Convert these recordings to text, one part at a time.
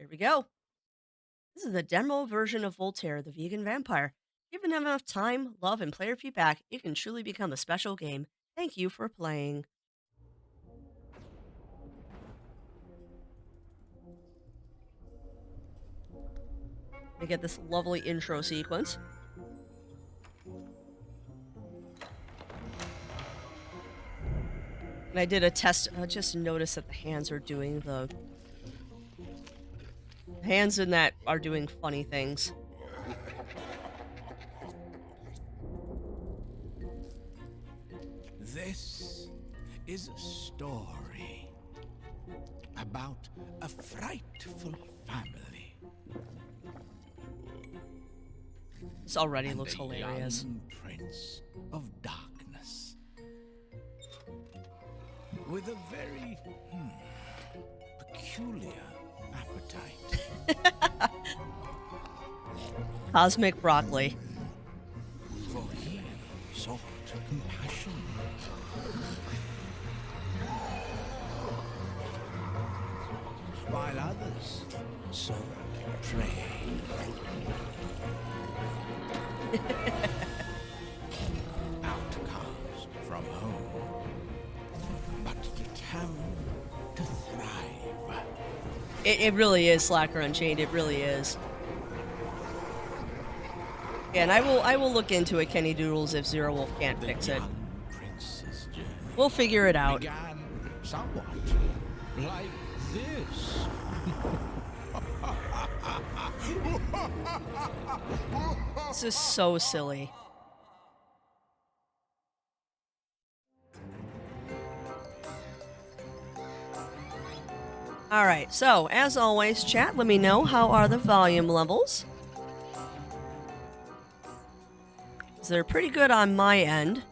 Here we go. This is the demo version of Voltaire, the vegan vampire. Given enough time, love, and player feedback, it can truly become a special game. Thank you for playing. We get this lovely intro sequence. And I did a test. I just noticed that the hands are doing the hands in that are doing funny things. This is a story about a frightful family. This already And looks a hilarious. young prince of darkness with a very peculiar appetite. Cosmic broccoli. For he sought compassion. While others sought prey. Outcast from home, but determined to thrive. It really is Slacker Unchained. It really is. Yeah, and I will look into it, Kenny Doodles, if Zero Wolf can't The fix it. young prince's journey We'll figure it out. began somewhat like this. This is so silly. Alright, so as always, chat, let me know how are the volume levels. 'Cause they're pretty good on my end.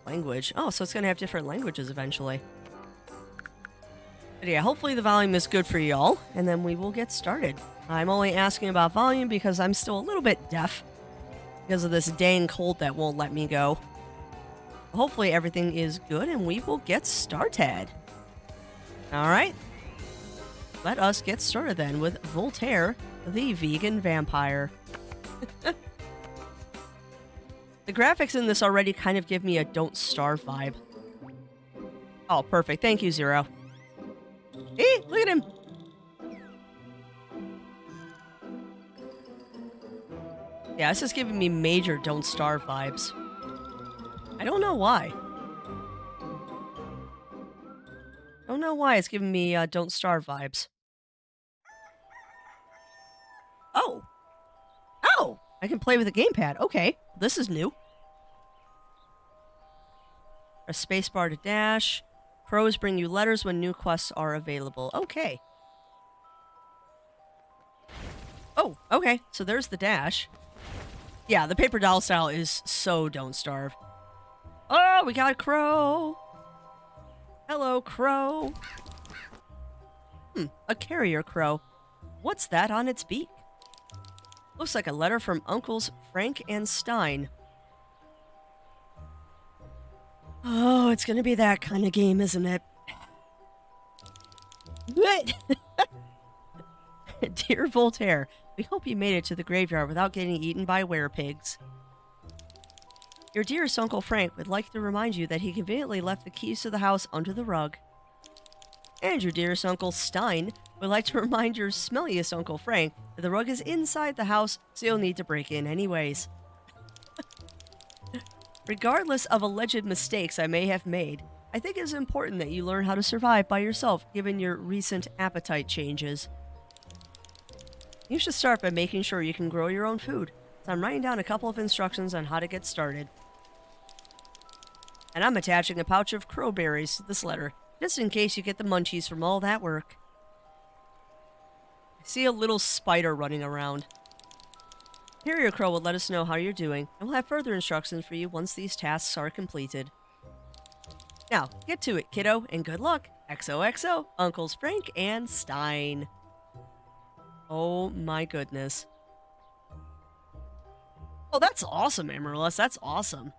Language. Oh, so it's gonna have different languages eventually. But yeah, hopefully the volume is good for y'all, and then we will get started. I'm only asking about volume because I'm still a little bit deaf because of this dang cold that won't let me go. Hopefully everything is good and we will get started. Alright. Let us get started then with Voltaire, the vegan vampire. The graphics in this already kind of give me a Don't Starve vibe. Oh, perfect. Thank you, Zero. Hey, look at him. Yeah, this is giving me major Don't Starve vibes. I don't know why. Don't know why it's giving me Don't Starve vibes. Oh. Oh! I can play with a gamepad. Okay. This is new. A spacebar to dash. Crows bring you letters when new quests are available. Okay. Oh, okay. So there's the dash. Yeah, the paper doll style is so Don't Starve. Oh, we got a crow. Hello, crow. A carrier crow. What's that on its beak? Looks like a letter from Uncles Frank and Stein. Oh, it's gonna be that kind of game, isn't it? What? Dear Voltaire, we hope you made it to the graveyard without getting eaten by werepigs. Your dearest Uncle Frank would like to remind you that he conveniently left the keys to the house under the rug. And your dearest Uncle Stein would like to remind your smelliest Uncle Frank that the rug is inside the house, so you'll need to break in anyways. Regardless of alleged mistakes I may have made, I think it is important that you learn how to survive by yourself given your recent appetite changes. You should start by making sure you can grow your own food, so I'm writing down a couple of instructions on how to get started. And I'm attaching a pouch of crowberries to this letter, just in case you get the munchies from all that work. I see a little spider running around. Carrier Crow will let us know how you're doing, and we'll have further instructions for you once these tasks are completed. Now, get to it, kiddo, and good luck. XOXO, Uncles Frank and Stein. Oh my goodness. Oh, that's awesome, Amaryllis. That's awesome.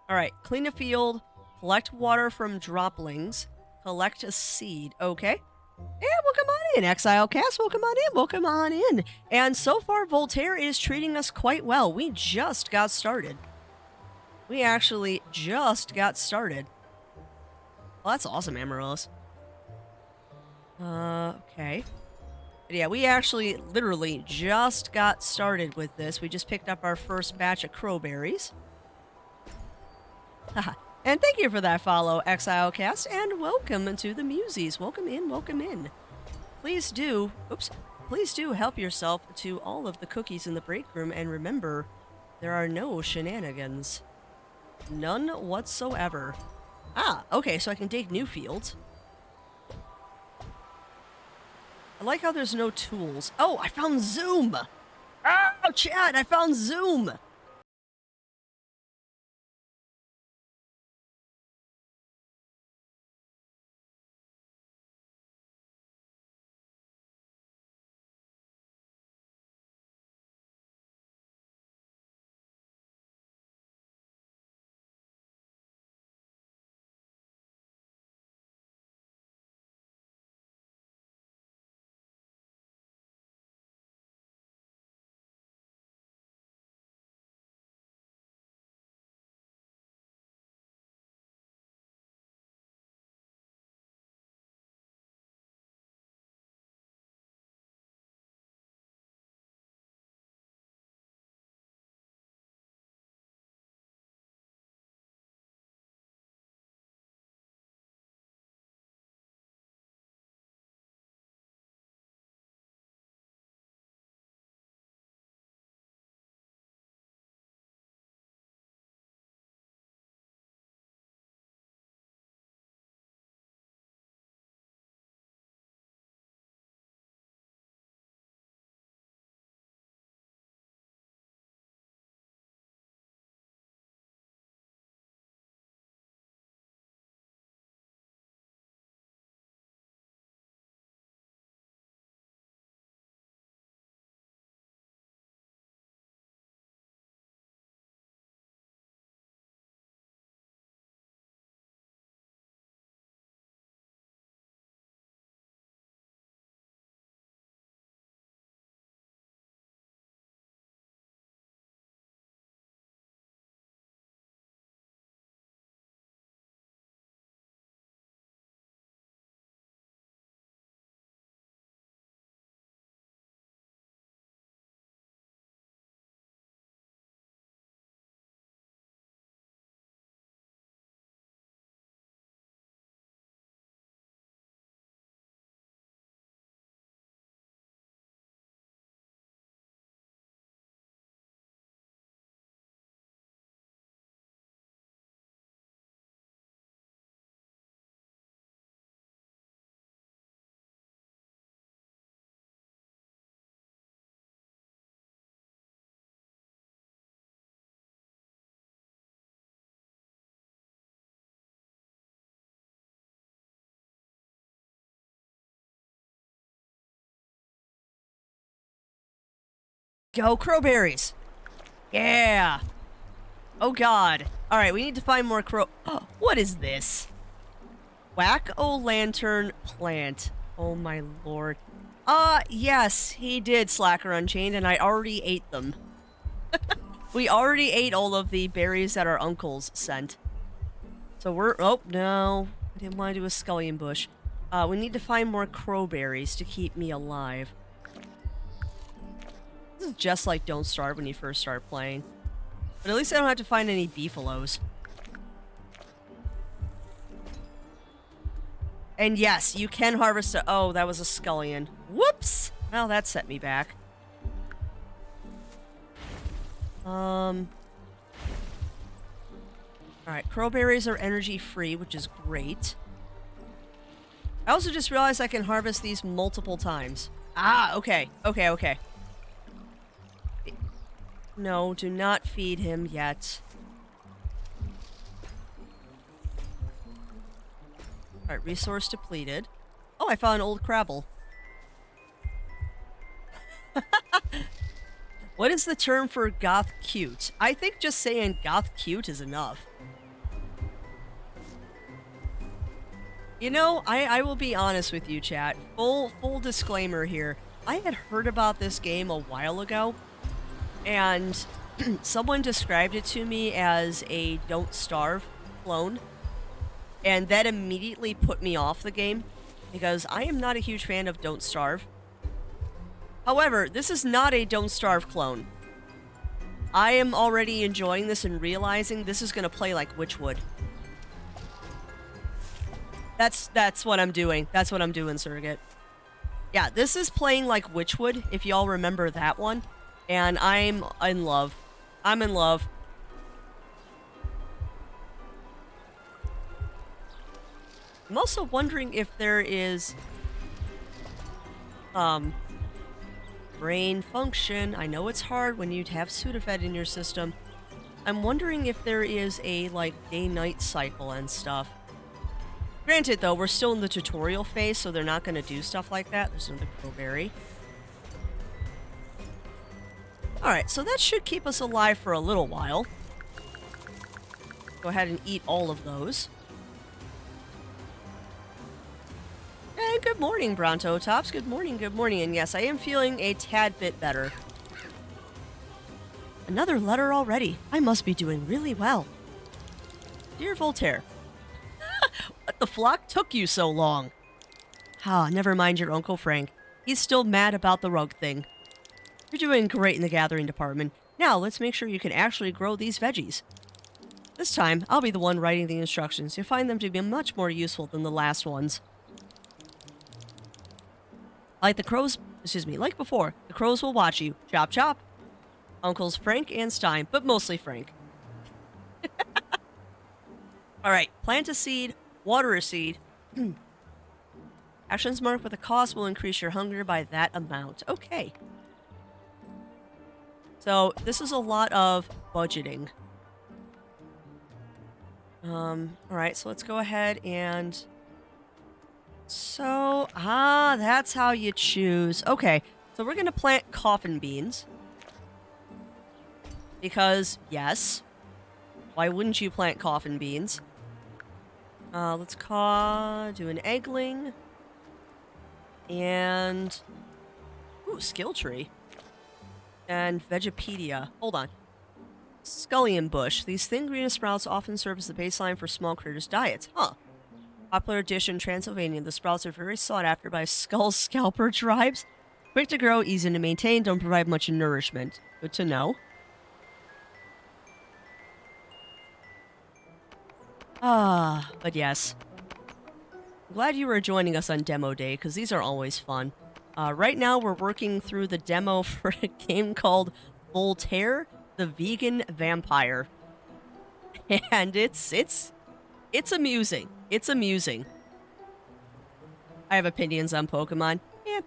Alright, clean a field, Collect water from droplings. Collect a seed. Okay. Yeah, welcome on in, Exile Cast. Welcome on in. Welcome on in. And so far, Voltaire is treating us quite well. We just got started. We actually just got started. Well, that's awesome, Amaryllis. Okay. But yeah, we actually literally just got started with this. We just picked up our first batch of crowberries. Haha. And thank you for that follow, ExileCast, and welcome to the Muses. Welcome in, welcome in. Please do help yourself to all of the cookies in the break room, and remember, there are no shenanigans. None whatsoever. Ah, okay, so I can dig new fields. I like how there's no tools. Oh, I found Zoom! Oh, chat, I found Zoom! Go crowberries! Yeah! Oh god. Alright, we need to find more crow- Oh, what is this? Whack-o-lantern plant. Oh my lord. Yes, he did, Slacker Unchained, and I already ate them. We already ate all of the berries that our uncles sent. So we're- oh, no. I didn't want to do a scullion bush. We need to find more crowberries to keep me alive. This is just like Don't Starve when you first start playing. But at least I don't have to find any beefaloes. And yes, you can harvest a- oh, that was a scullion. Whoops! Well, that set me back. Alright, crowberries are energy free, which is great. I also just realized I can harvest these multiple times. Ah, okay. Okay. No, do not feed him yet. Alright, resource depleted. Oh, I found an old Crabble. What is the term for goth cute? I think just saying goth cute is enough. You know, I will be honest with you, chat. Full disclaimer here. I had heard about this game a while ago, and someone described it to me as a Don't Starve clone, and that immediately put me off the game because I am not a huge fan of Don't Starve. However, this is not a Don't Starve clone. I am already enjoying this and realizing this is going to play like Witchwood. That's what I'm doing. That's what I'm doing, Surrogate. Yeah, this is playing like Witchwood, if y'all remember that one. And I'm in love. I'm in love. I'm also wondering if there is brain function. I know it's hard when you have Sudafed in your system. I'm wondering if there is a like day-night cycle and stuff. Granted, though, we're still in the tutorial phase, so they're not going to do stuff like that. There's another crowberry. Alright, so that should keep us alive for a little while. Go ahead and eat all of those. And good morning, Bronto Tops. Good morning, good morning. And yes, I am feeling a tad bit better. Another letter already. I must be doing really well. Dear Voltaire. What the flock took you so long? Ah, never mind your Uncle Frank. He's still mad about the rug thing. You're doing great in the gathering department. Now, let's make sure you can actually grow these veggies. This time, I'll be the one writing the instructions. You'll find them to be much more useful than the last ones. Like before, the crows will watch you. Chop chop. Uncles Frank and Stein, but mostly Frank. Alright, plant a seed, water a seed. Actions marked with a cost will increase your hunger by that amount. Okay. So, this is a lot of budgeting. Alright, so let's go ahead and... So, that's how you choose. Okay, so we're gonna plant coffin beans. Because, yes. Why wouldn't you plant coffin beans? Let's do an eggling. And... Ooh, skill tree. And Vegepedia. Hold on. Scullion bush. These thin green sprouts often serve as the baseline for small critters' diets. Huh. Popular dish in Transylvania, the sprouts are very sought after by skull scalper tribes. Quick to grow, easy to maintain, don't provide much nourishment. Good to know. But yes. I'm glad you were joining us on demo day, because these are always fun. Right now, we're working through the demo for a game called Voltaire, the Vegan Vampire. And it's amusing. It's amusing. I have opinions on Pokemon. Yeah,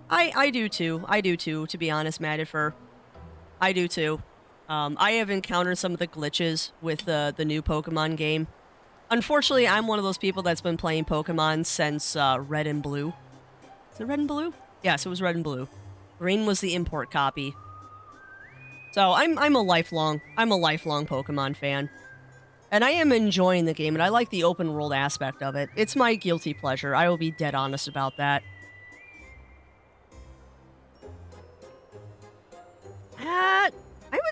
I do too. I do too, to be honest, Madifer. I do too. I have encountered some of the glitches with the new Pokemon game. Unfortunately, I'm one of those people that's been playing Pokemon since Red and Blue. Is it Red and Blue? Yes, it was Red and Blue. Green was the import copy. So I'm a lifelong Pokemon fan. And I am enjoying the game, and I like the open world aspect of it. It's my guilty pleasure. I will be dead honest about that.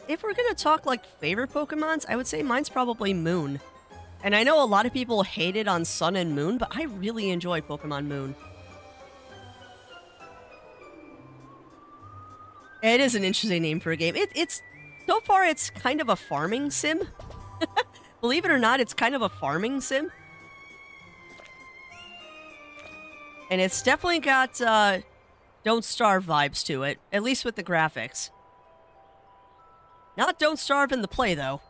If we're gonna talk like favorite Pokemons, I would say mine's probably Moon. And I know a lot of people hate it on Sun and Moon, but I really enjoy Pokemon Moon. It is an interesting name for a game. It's so far it's kind of a farming sim. Believe it or not, it's kind of a farming sim. And it's definitely got Don't Starve vibes to it, at least with the graphics. Not Don't Starve in the play, though.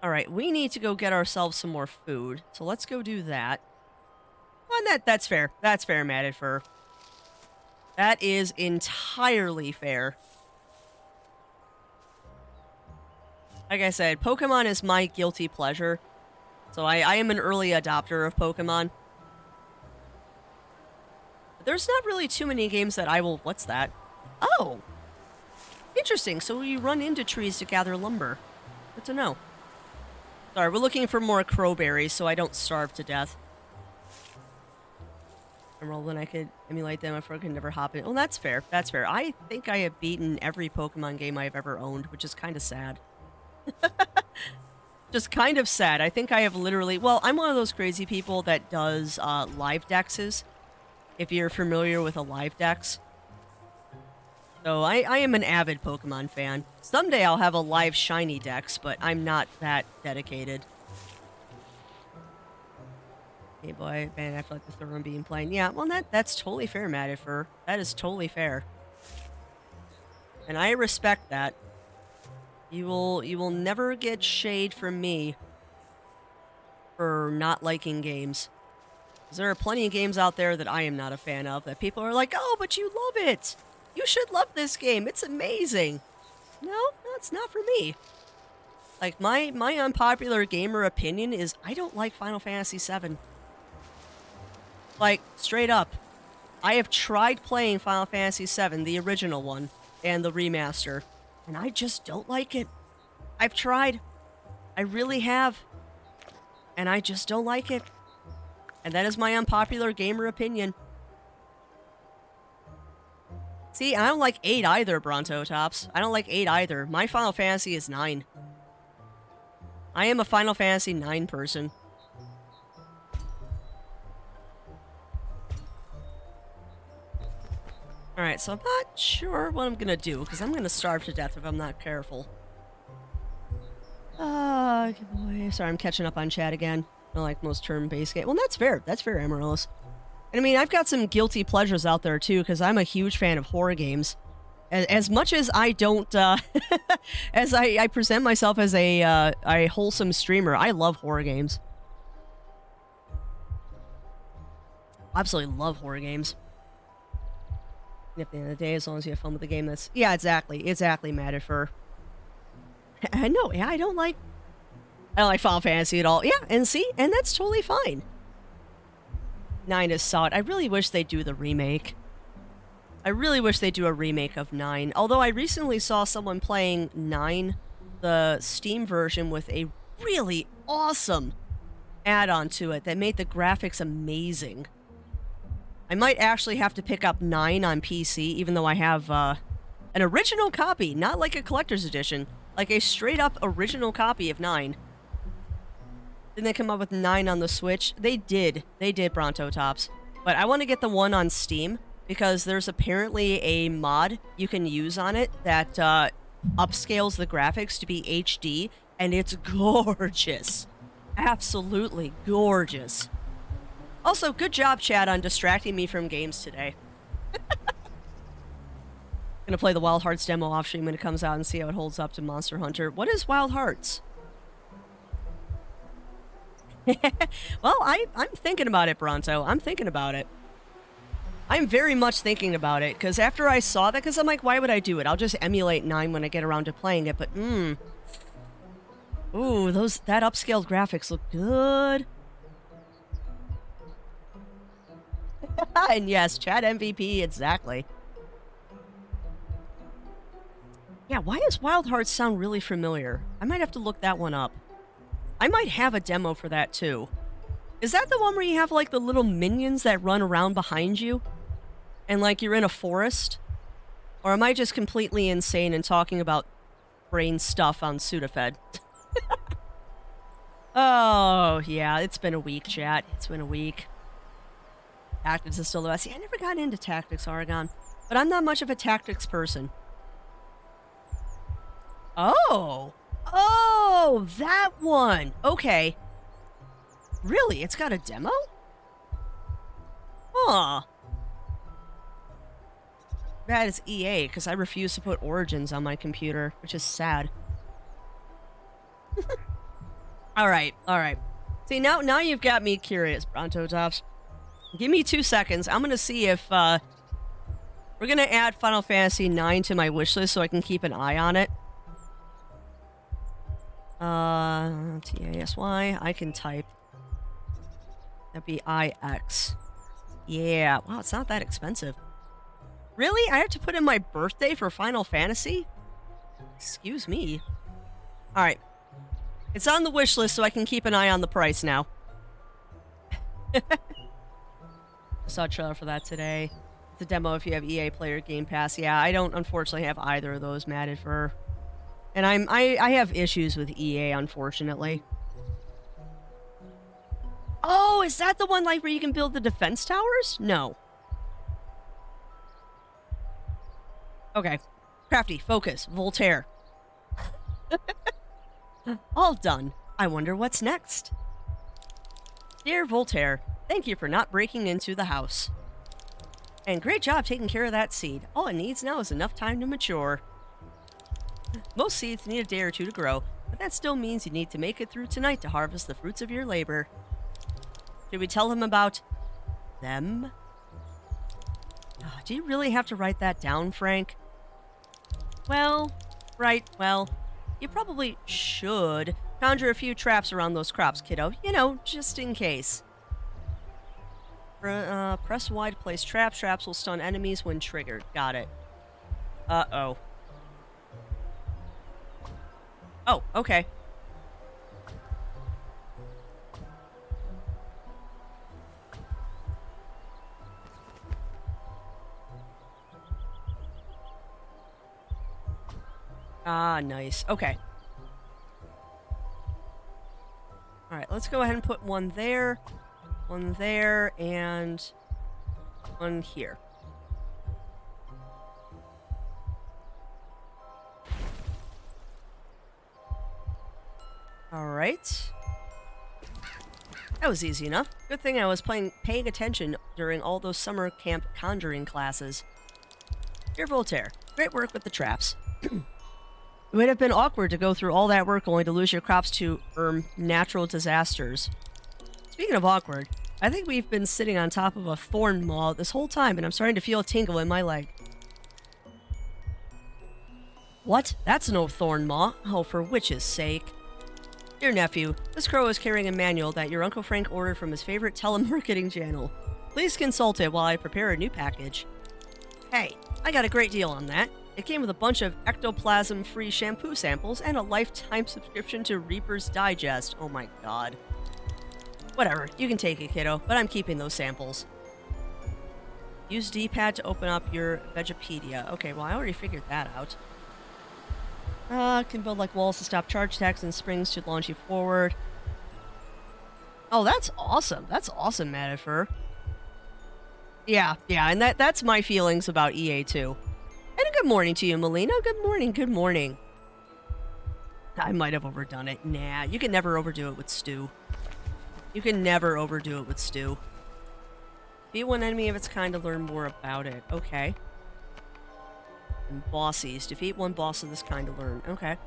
Alright, we need to go get ourselves some more food, so let's go do that. Well, that's fair. That's fair, Madifer. That is entirely fair. Like I said, Pokemon is my guilty pleasure. So I am an early adopter of Pokemon. But there's not really too many games that I will... What's that? Oh! Interesting, so you run into trees to gather lumber. Good to know. Sorry, we're looking for more crowberries so I don't starve to death. Emerald when I could emulate them if I could never hop in. Well, that's fair. That's fair. I think I have beaten every Pokemon game I've ever owned, which is kind of sad. Just kind of sad. I think I have literally... Well, I'm one of those crazy people that does live dexes, if you're familiar with a live dex. So I am an avid Pokemon fan. Someday I'll have a live shiny dex, but I'm not that dedicated. Hey boy, man, I feel like the third one being playing. Yeah, well, that's totally fair, Mattifer. That is totally fair. And I respect that. You will never get shade from me for not liking games. 'Cause there are plenty of games out there that I am not a fan of, that people are like, oh, but you love it! You should love this game, it's amazing! No, it's not for me. Like, my unpopular gamer opinion is I don't like Final Fantasy VII. Like, straight up. I have tried playing Final Fantasy VII, the original one, and the remaster, and I just don't like it. I've tried. I really have. And I just don't like it. And that is my unpopular gamer opinion. See, I don't like 8 either, Brontotops. I don't like 8 either. My Final Fantasy is 9. I am a Final Fantasy 9 person. Alright, so I'm not sure what I'm gonna do, because I'm gonna starve to death if I'm not careful. Good boy. Sorry, I'm catching up on chat again. I like most turn-based games. Well, that's fair. That's fair, Amaryllis. And I mean, I've got some guilty pleasures out there, too, because I'm a huge fan of horror games. As much as I don't, as I present myself as a wholesome streamer, I love horror games. Absolutely love horror games. And at the end of the day, as long as you have fun with the game, that's... Yeah, exactly. Exactly, Mattifer. No, yeah, I don't like Final Fantasy at all. Yeah, and see? And that's totally fine. 9 is solid. I really wish they'd do the remake. I really wish they'd do a remake of 9. Although I recently saw someone playing 9, the Steam version, with a really awesome add-on to it that made the graphics amazing. I might actually have to pick up 9 on PC, even though I have an original copy, not like a collector's edition. Like a straight-up original copy of 9. Didn't they come up with 9 on the Switch? They did. They did, Brontotops. But I want to get the one on Steam, because there's apparently a mod you can use on it that upscales the graphics to be HD, and it's gorgeous. Absolutely gorgeous. Also, good job, chat, on distracting me from games today. Gonna play the Wild Hearts demo off stream when it comes out and see how it holds up to Monster Hunter. What is Wild Hearts? Well, I'm thinking about it, Bronto. I'm thinking about it. I'm very much thinking about it, because after I saw that, because I'm like, why would I do it? I'll just emulate 9 when I get around to playing it, but ooh, that upscaled graphics look good. And yes, chat MVP, exactly. Yeah, why does Wild Hearts sound really familiar? I might have to look that one up. I might have a demo for that, too. Is that the one where you have, like, the little minions that run around behind you? And, like, you're in a forest? Or am I just completely insane and talking about brain stuff on Sudafed? Oh, yeah, it's been a week, chat. It's been a week. Tactics is still the best. See, I never got into Tactics, Oregon. But I'm not much of a Tactics person. Oh! Oh, that one! Okay. Really? It's got a demo? Huh. That is EA, because I refuse to put Origins on my computer, which is sad. Alright, alright. See, now you've got me curious, Brontotops. Give me 2 seconds. I'm gonna see if, we're gonna add Final Fantasy IX to my wishlist so I can keep an eye on it. TASY, I can type. That'd be IX. Yeah, wow, it's not that expensive. Really? I have to put in my birthday for Final Fantasy? Excuse me. Alright. It's on the wish list so I can keep an eye on the price now. such for that today. The demo if you have EA Player Game Pass. Yeah, I don't unfortunately have either of those, Matted for. And I have issues with EA, unfortunately. Oh, is that the one like where you can build the defense towers? No. Okay. Crafty, focus, Voltaire. All done. I wonder what's next. Dear Voltaire, thank you for not breaking into the house. And great job taking care of that seed. All it needs now is enough time to mature. Most seeds need a day or two to grow, but that still means you need to make it through tonight to harvest the fruits of your labor. Should we tell him about them? Oh, do you really have to write that down, Frank? Well, you probably should conjure a few traps around those crops, kiddo. You know, just in case. Press Y to place traps. Traps will stun enemies when triggered. Got it. Uh-oh. Oh, okay. Ah, nice. Okay. Alright, let's go ahead and put one there, and one here. Alright. That was easy enough. Good thing I was paying attention during all those summer camp conjuring classes. Dear Voltaire, great work with the traps. It would have been awkward to go through all that work only to lose your crops to, natural disasters. Speaking of awkward, I think we've been sitting on top of a thorn maw this whole time, and I'm starting to feel a tingle in my leg. What? That's no thorn maw. Oh, for witch's sake. Dear nephew, this crow is carrying a manual that your Uncle Frank ordered from his favorite telemarketing channel. Please consult it while I prepare a new package. Hey, I got a great deal on that. It came with a bunch of ectoplasm-free shampoo samples and a lifetime subscription to Reaper's Digest. Oh my god. Whatever, you can take it, kiddo, but I'm keeping those samples. Use D-pad to open up your Vegipedia. Okay, well, I already figured that out. Can build like walls to stop charge attacks and springs to launch you forward. Oh, that's awesome. That's awesome, Madifer. Yeah, and that's my feelings about EA too. And a good morning to you, Melina. Good morning. I might have overdone it. Nah, you can never overdo it with Stu. Defeat one enemy of its kind to learn more about it. Okay. And bossies. Defeat one boss of this kind to learn. Okay.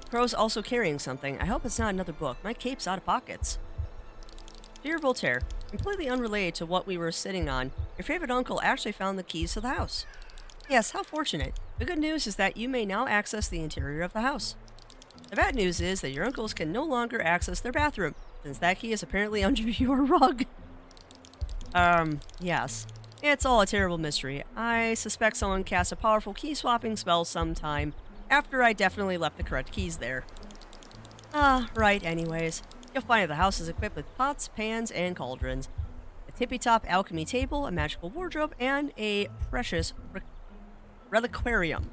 Crow's also carrying something. I hope it's not another book. My cape's out of pockets. Dear Voltaire, completely unrelated to what we were sitting on, your favorite uncle actually found the keys to the house. Yes, how fortunate. The good news is that you may now access the interior of the house. The bad news is that your uncles can no longer access their bathroom, since that key is apparently under your rug. Yes. It's all a terrible mystery. I suspect someone cast a powerful key-swapping spell sometime after I definitely left the correct keys there. Right, anyways. You'll find that the house is equipped with pots, pans, and cauldrons, a tippy-top alchemy table, a magical wardrobe, and a precious reliquarium.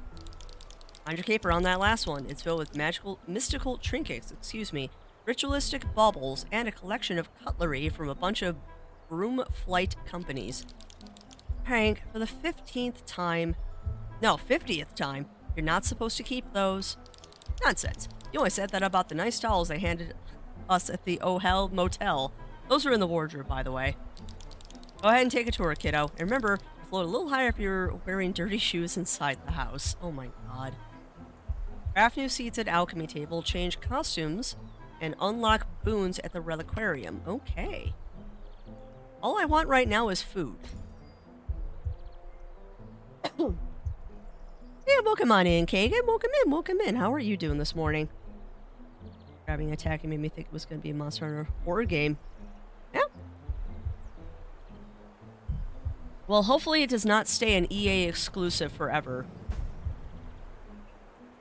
Find your cape around that last one. It's filled with mystical trinkets, ritualistic baubles, and a collection of cutlery from a bunch of broom flight companies. Hank, for the 50th time, you're not supposed to keep those. Nonsense. You only said that about the nice towels they handed us at the Oh Hell Motel. Those are in the wardrobe, by the way. Go ahead and take a tour, kiddo. And remember, float a little higher if you're wearing dirty shoes inside the house. Oh my god. Craft new seats at alchemy table, change costumes, and unlock boons at the reliquarium. Okay. All I want right now is food. Yeah, welcome on in, Kagan. Welcome in. How are you doing this morning? Grabbing attacking made me think it was going to be a Monster Hunter horror game. Yeah. Well, hopefully it does not stay an EA exclusive forever.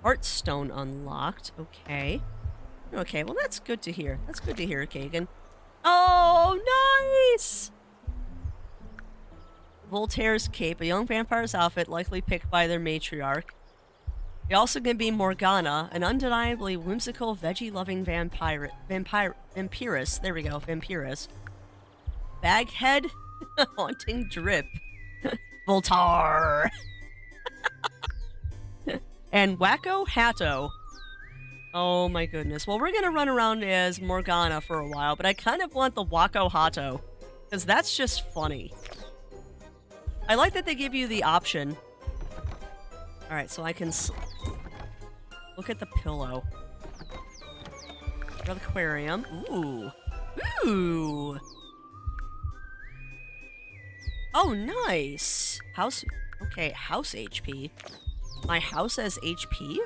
Heartstone unlocked. Okay. Okay, well, that's good to hear. That's good to hear, Kagan. Oh, nice! Voltaire's cape, a young vampire's outfit likely picked by their matriarch. It also can be Morgana, an undeniably whimsical, veggie-loving vampiress. There we go, vampiress. Baghead, haunting drip. Voltaire. And Wacko Hatto. Oh my goodness. Well, we're gonna run around as Morgana for a while, but I kind of want the Wacko Hatto, because that's just funny. I like that they give you the option. Alright, so I can look at the pillow. Reliquarium. Ooh. Ooh. Oh, nice. House. Okay, house HP. My house has HP?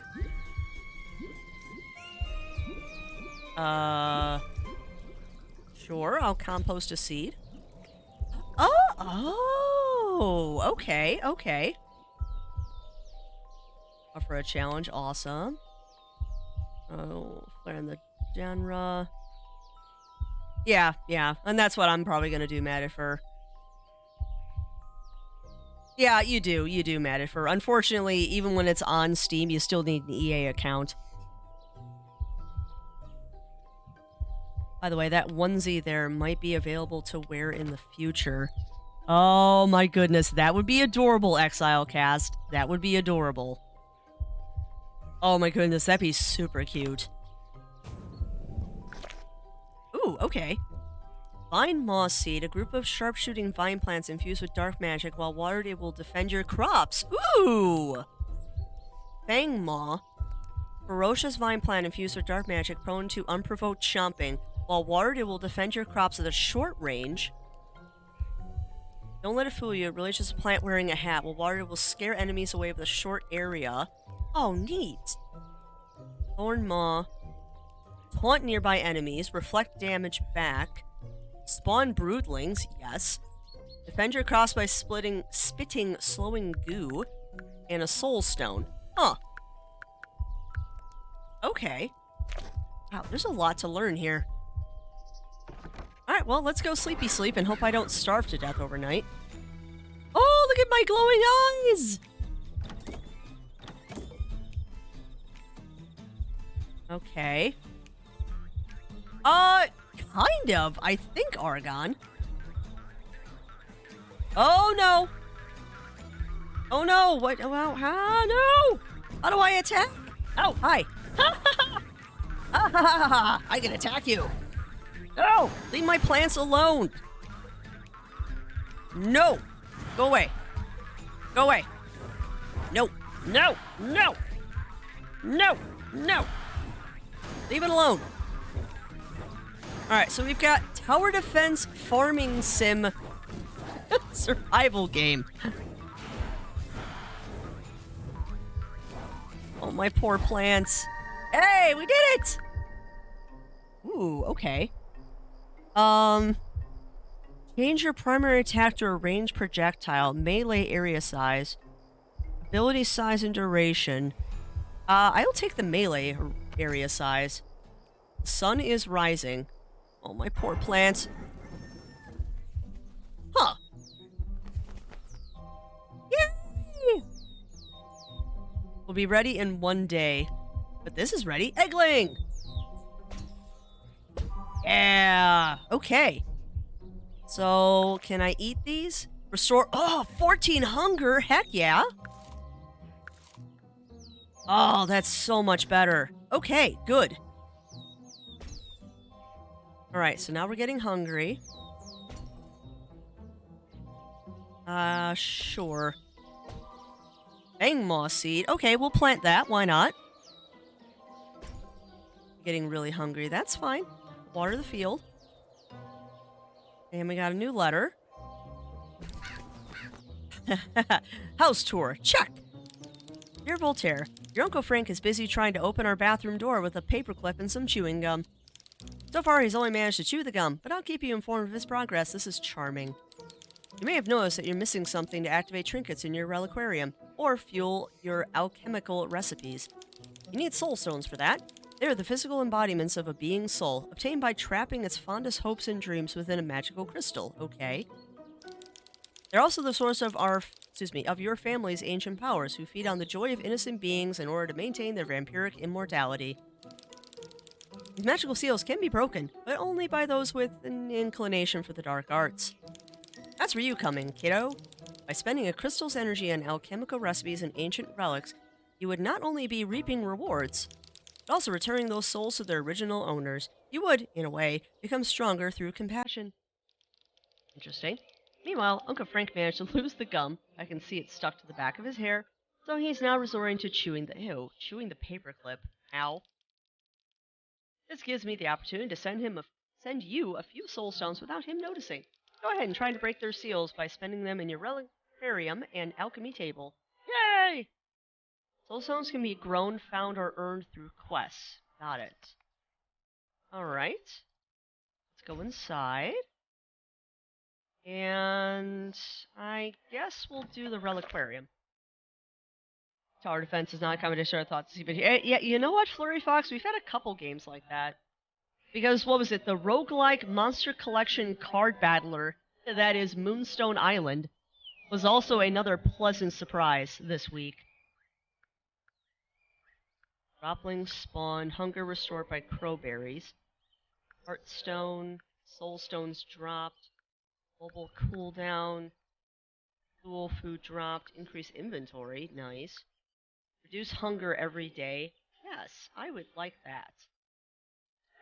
Sure, I'll compost a seed. Oh, okay, okay. Offer a challenge, awesome. Oh, flare in the genre. Yeah, and that's what I'm probably gonna do, Madifer. Yeah, you do, Madifer. Unfortunately, even when it's on Steam, you still need an EA account. By the way, that onesie there might be available to wear in the future. Oh my goodness, that would be adorable, Exile Cast. That would be adorable. Oh my goodness, that'd be super cute. Ooh, okay. Vine Moss Seed, a group of sharpshooting vine plants infused with dark magic. While watered, it will defend your crops. Ooh! Fang Maw, ferocious vine plant infused with dark magic, prone to unprovoked chomping. While watered, it will defend your crops at a short range. Don't let it fool you. It really is just a plant wearing a hat. While watered, it will scare enemies away with a short area. Oh, neat. Thorn Maw. Taunt nearby enemies. Reflect damage back. Spawn broodlings. Yes. Defend your crops by spitting slowing goo. And a soul stone. Huh. Okay. Wow, there's a lot to learn here. Alright, well, let's go sleepy sleep and hope I don't starve to death overnight. Oh, look at my glowing eyes! Okay. Kind of, I think, Argon. Oh, no! Oh, no! What? Well, no! How do I attack? Oh, hi! I can attack you! No! Leave my plants alone! No! Go away! Go away! No! No! No! No! No! Leave it alone! Alright, so we've got Tower Defense Farming Sim Survival Game. Oh, my poor plants. Hey, we did it! Ooh, okay. Change your primary attack to a ranged projectile, melee area size, ability size and duration. I'll take the melee area size. The sun is rising. Oh, my poor plants. Huh. Yay! We'll be ready in 1 day. But this is ready. Eggling! Yeah. Okay. So, can I eat these? Restore. Oh, 14 hunger. Heck yeah. Oh, that's so much better. Okay, good. Alright, so now we're getting hungry. Sure. Fang Moss Seed. Okay, we'll plant that. Why not? Getting really hungry. That's fine. Water the field. And we got a new letter. House tour. Check! Dear Voltaire, your Uncle Frank is busy trying to open our bathroom door with a paperclip and some chewing gum. So far, he's only managed to chew the gum, but I'll keep you informed of his progress. This is charming. You may have noticed that you're missing something to activate trinkets in your reliquarium, or fuel your alchemical recipes. You need soul stones for that. They are the physical embodiments of a being's soul, obtained by trapping its fondest hopes and dreams within a magical crystal. Okay. They're also the source of of your family's ancient powers, who feed on the joy of innocent beings in order to maintain their vampiric immortality. These magical seals can be broken, but only by those with an inclination for the dark arts. That's where you come in, kiddo. By spending a crystal's energy on alchemical recipes and ancient relics, you would not only be reaping rewards, but also returning those souls to their original owners. You would, in a way, become stronger through compassion. Interesting. Meanwhile, Uncle Frank managed to lose the gum. I can see it stuck to the back of his hair, so he's now resorting to chewing the paperclip. Ow. This gives me the opportunity to send you a few soul stones without him noticing. Go ahead and try to break their seals by spending them in your reliquarium and alchemy table. Yay! Soul stones can be grown, found, or earned through quests. Got it. Alright. Let's go inside. And I guess we'll do the reliquarium. Tower defense is not a combination I thought to see, but yeah, you know what, Flurry Fox? We've had a couple games like that. Because, what was it, the roguelike Monster Collection card battler, that is Moonstone Island, was also another pleasant surprise this week. Droplings spawn, hunger restored by crowberries. Heartstone, soul stones dropped, mobile cooldown, dual food dropped, increase inventory, nice. Reduce hunger every day. Yes, I would like that.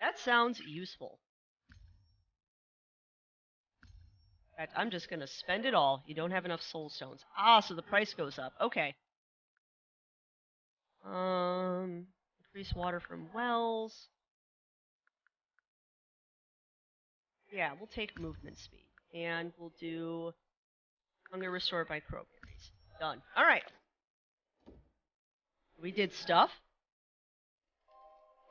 That sounds useful. In fact, I'm just gonna spend it all. You don't have enough soul stones. Ah, so the price goes up. Okay. Increase water from wells. Yeah, we'll take movement speed. And we'll do hunger restored by crowberries. Done. Alright. We did stuff.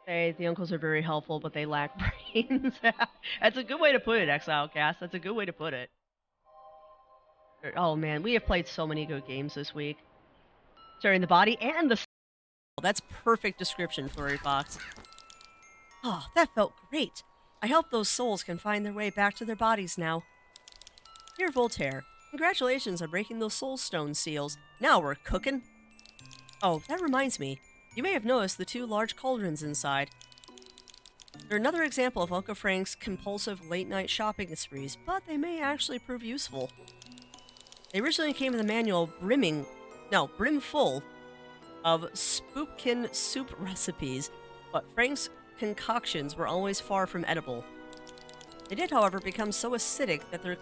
The uncles are very helpful, but they lack brains. That's a good way to put it, Exilecast. That's a good way to put it. Oh man, we have played so many good games this week. Sharing the body and the... That's perfect description, Flurry Fox. Oh, that felt great. I hope those souls can find their way back to their bodies now. Dear Voltaire, congratulations on breaking those soul stone seals. Now we're cooking. Oh, that reminds me. You may have noticed the two large cauldrons inside. They're another example of Uncle Frank's compulsive late-night shopping sprees, but they may actually prove useful. They originally came in the manual brimful of spoopkin soup recipes, but Frank's concoctions were always far from edible. They did, however, become so acidic that they're...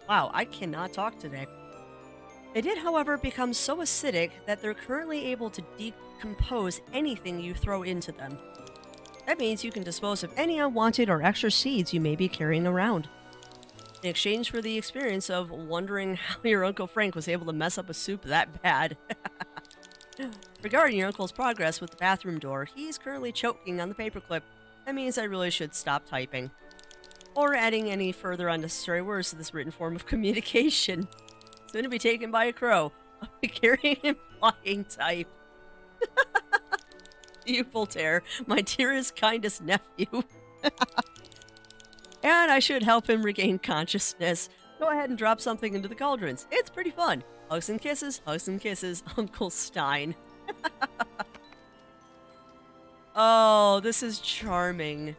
wow, I cannot talk today. They did, however, become so acidic that they're currently able to decompose anything you throw into them. That means you can dispose of any unwanted or extra seeds you may be carrying around. In exchange for the experience of wondering how your Uncle Frank was able to mess up a soup that bad. Regarding your uncle's progress with the bathroom door, he's currently choking on the paperclip. That means I really should stop typing. Or adding any further unnecessary words to this written form of communication. Soon to be taken by a crow. A carrying and flying type. You, Voltaire, my dearest, kindest nephew. And I should help him regain consciousness. Go ahead and drop something into the cauldrons. It's pretty fun. Hugs and kisses, Uncle Stein. Oh, this is charming.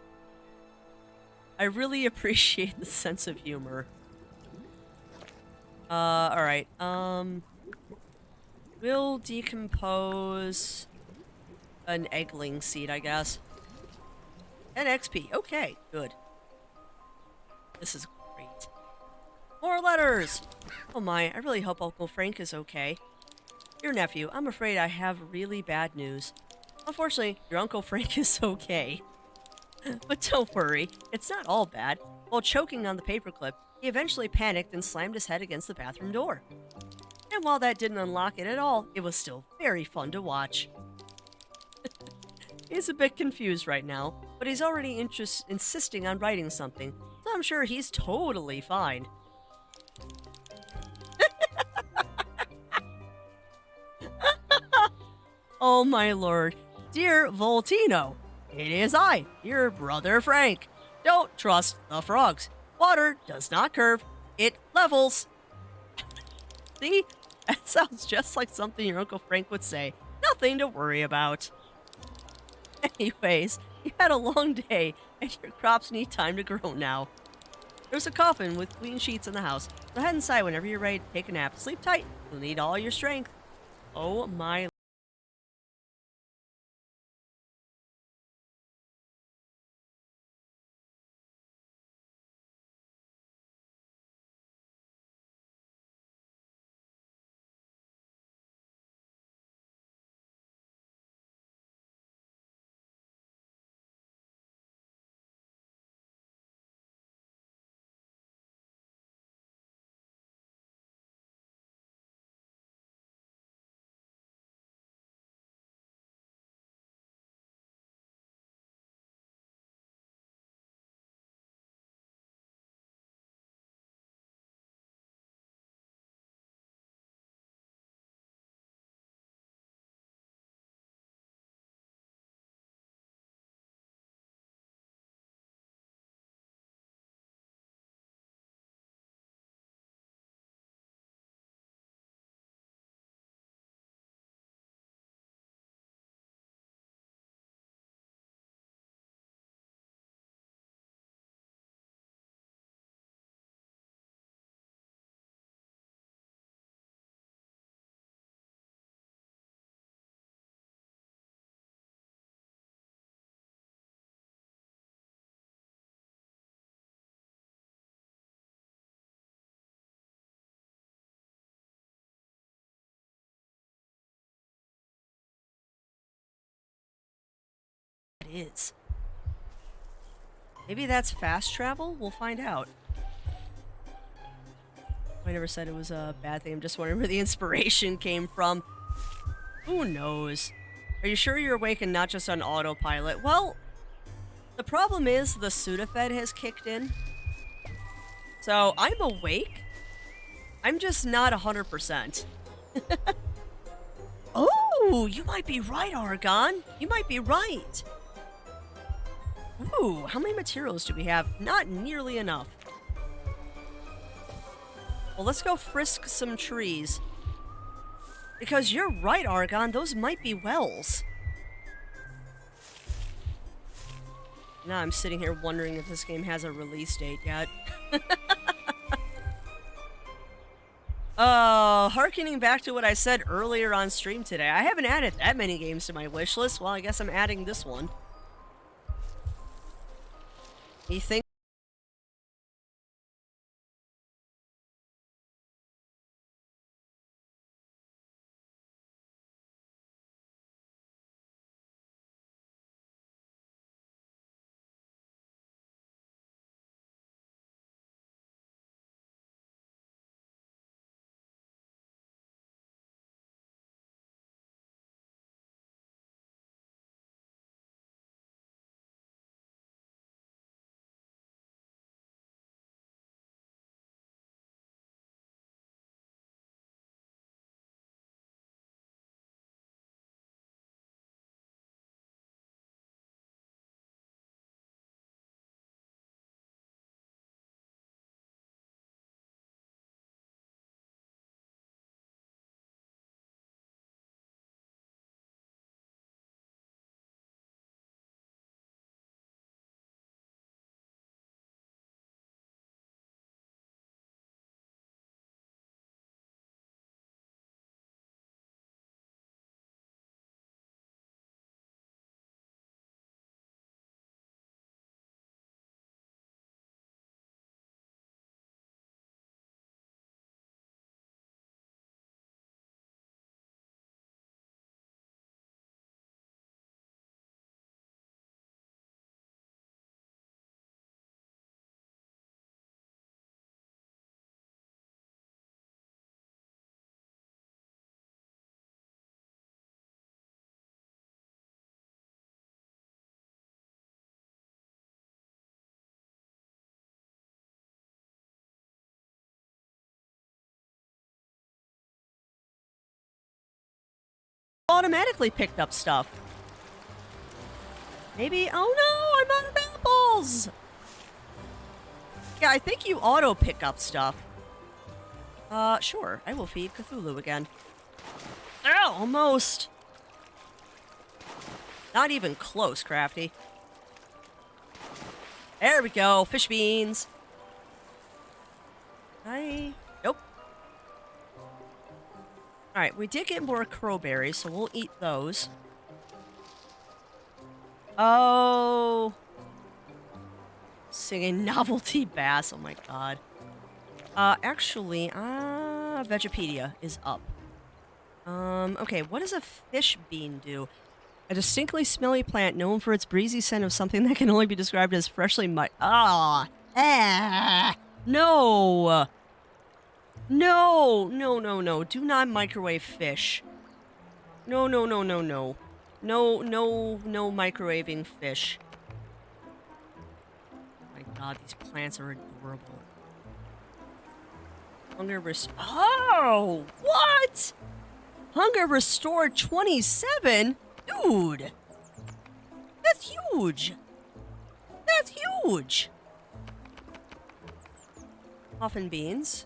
I really appreciate the sense of humor. Alright, we'll decompose an eggling seed, I guess. And XP, okay, good. This is great. More letters! Oh my, I really hope Uncle Frank is okay. Dear nephew, I'm afraid I have really bad news. Unfortunately, your Uncle Frank is okay. But don't worry, it's not all bad. While choking on the paperclip, he eventually panicked and slammed his head against the bathroom door. And while that didn't unlock it at all, it was still very fun to watch. He's a bit confused right now, but he's already insisting on writing something, so I'm sure he's totally fine. Oh my lord. Dear Voltino, it is I, your brother Frank. Don't trust the frogs. Water does not curve, it levels. See? That sounds just like something your Uncle Frank would say. Nothing to worry about. Anyways, you had a long day, and your crops need time to grow now. There's a coffin with clean sheets in the house, so head inside whenever you're ready to take a nap. Sleep tight, you'll need all your strength. Oh my. It is. Maybe that's fast travel? We'll find out. I never said it was a bad thing. I'm just wondering where the inspiration came from. Who knows? Are you sure you're awake and not just on autopilot? Well, the problem is the Sudafed has kicked in. So I'm awake. I'm just not 100%. Oh, you might be right, Argon. You might be right. Ooh, how many materials do we have? Not nearly enough. Well, let's go frisk some trees. Because you're right, Argon, those might be wells. Now I'm sitting here wondering if this game has a release date yet. Harkening back to what I said earlier on stream today, I haven't added that many games to my wish list. Well, I guess I'm adding this one. You think? Automatically picked up stuff. Maybe. Oh no, I'm out of apples. Yeah, I think you auto pick up stuff. Sure. I will feed Cthulhu again. Oh, almost. Not even close, Crafty. There we go. Fish beans. Nope. Alright, we did get more crowberries, so we'll eat those. Oh. Singing novelty bass. Oh my god. Actually, Vegepedia is up. Okay, what does a fish bean do? A distinctly smelly plant known for its breezy scent of something that can only be described as freshly no! No! No, no, no. Do not microwave fish. No, no, no, no, no. No, no, no microwaving fish. Oh my god, these plants are adorable. Hunger Oh! What? Hunger restored 27? Dude! That's huge! That's huge! Muffin beans.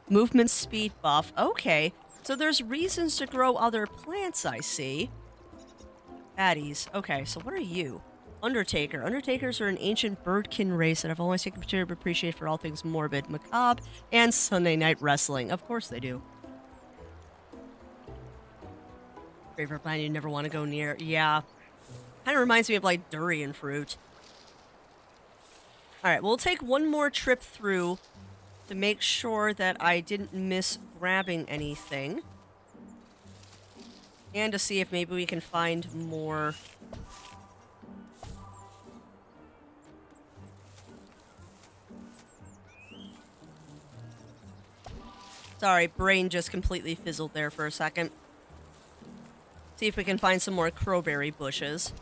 Movement speed buff. Okay. So there's reasons to grow other plants, I see. Baddies. Okay, so what are you? Undertaker. Undertakers are an ancient birdkin race that I've always taken particular appreciation for all things morbid, macabre, and Sunday night wrestling. Of course they do. Favorite plant you never want to go near. Yeah. Kind of reminds me of, like, durian fruit. Alright, we'll take one more trip through to make sure that I didn't miss grabbing anything. And to see if maybe we can find more... Sorry, brain just completely fizzled there for a second. See if we can find some more crowberry bushes.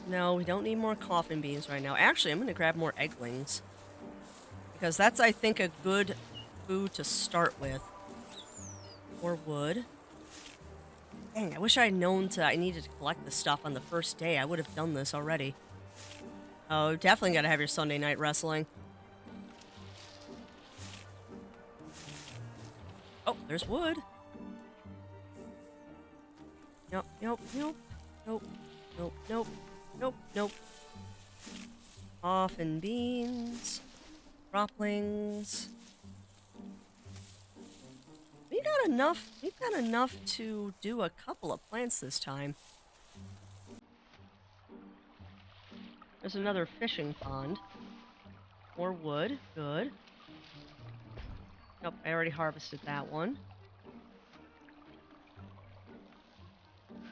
No, we don't need more coffin beans right now. Actually, I'm going to grab more egglings. Because that's, I think, a good food to start with. More wood. Dang, I wish I had known I needed to collect the stuff on the first day. I would have done this already. Oh, definitely got to have your Sunday night wrestling. Oh, there's wood. Nope, nope, nope, nope, nope, nope, nope, nope. Coffin beans. Croplings. We've got enough to do a couple of plants this time. There's another fishing pond. More wood, good. Nope, I already harvested that one.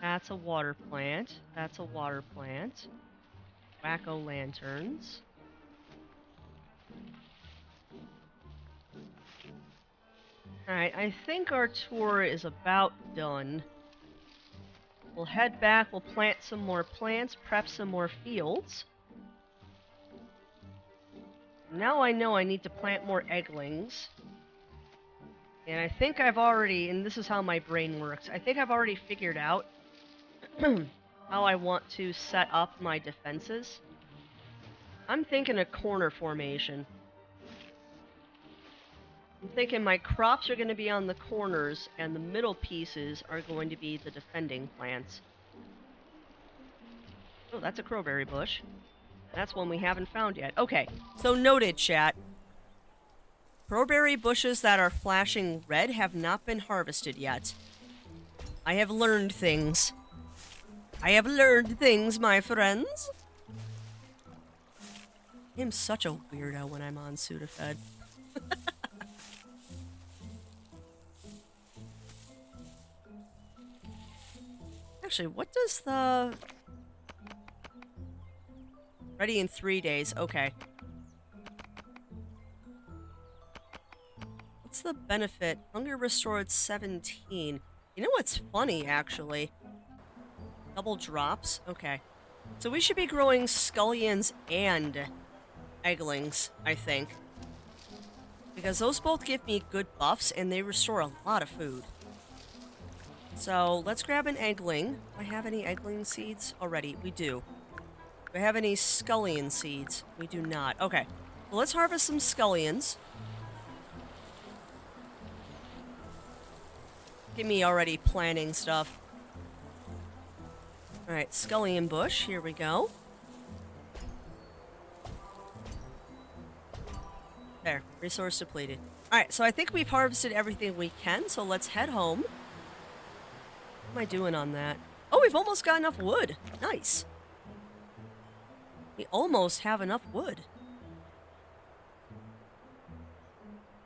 That's a water plant. That's a water plant. Wacko lanterns. Alright, I think our tour is about done. We'll head back, we'll plant some more plants, prep some more fields. Now I know I need to plant more egglings. And I think I've already, and this is how my brain works, I think I've already figured out how I want to set up my defenses. I'm thinking a corner formation. I'm thinking my crops are going to be on the corners, and the middle pieces are going to be the defending plants. Oh, that's a crowberry bush. That's one we haven't found yet. Okay, so noted, chat. Crowberry bushes that are flashing red have not been harvested yet. I have learned things. I have learned things, my friends. I am such a weirdo when I'm on Sudafed. Actually, what does the... Ready in 3 days. Okay. What's the benefit? Hunger restored 17. You know what's funny, actually? Double drops? Okay. So we should be growing scullions and egglings, I think. Because those both give me good buffs, and they restore a lot of food. So let's grab an eggling. Do I have any eggling seeds already? We do. Do I have any scullion seeds? We do not. Okay. Well, let's harvest some scullions. Get me already planning stuff. Alright, scullion bush. Here we go. There. Resource depleted. Alright, so I think we've harvested everything we can, so let's head home. What am I doing on that? Oh, we've almost got enough wood. Nice. We almost have enough wood.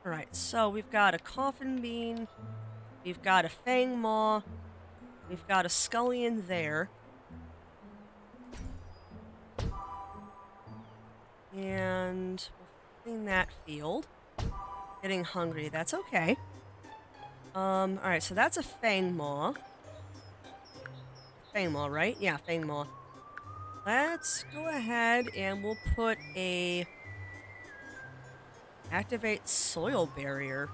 Alright, so we've got a coffin bean. We've got a fang maw. We've got a scullion there. And we'll clean that field. Getting hungry, that's okay. Alright, so that's a fang maw. Fang maw, right? Yeah, fang maw. Let's go ahead and we'll put a activate soil barrier.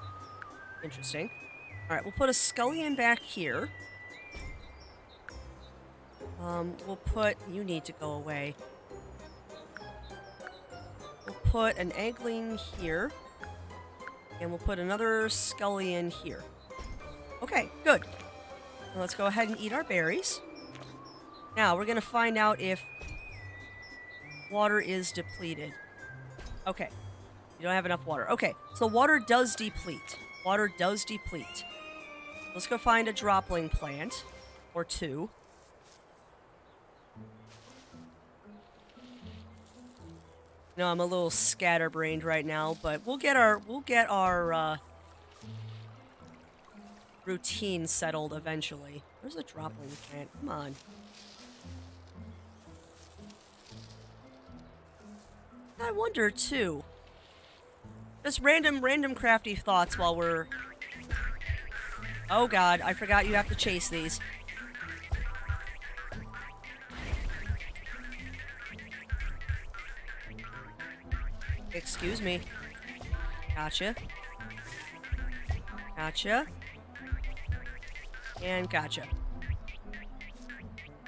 Interesting. Alright, we'll put a scullion back here. We'll put... You need to go away. We'll put an eggling here. And we'll put another scullion here. Okay, good. Now let's go ahead and eat our berries. Now, we're going to find out if water is depleted. Okay. You don't have enough water. Okay, so water does deplete. Water does deplete. Let's go find a dropling plant. Or two. No, I'm a little scatterbrained right now, but we'll get our routine settled eventually. Where's a dropling plant? Come on. I wonder too. Just random crafty thoughts while we're... Oh god, I forgot you have to chase these. Excuse me. Gotcha. Gotcha. And gotcha.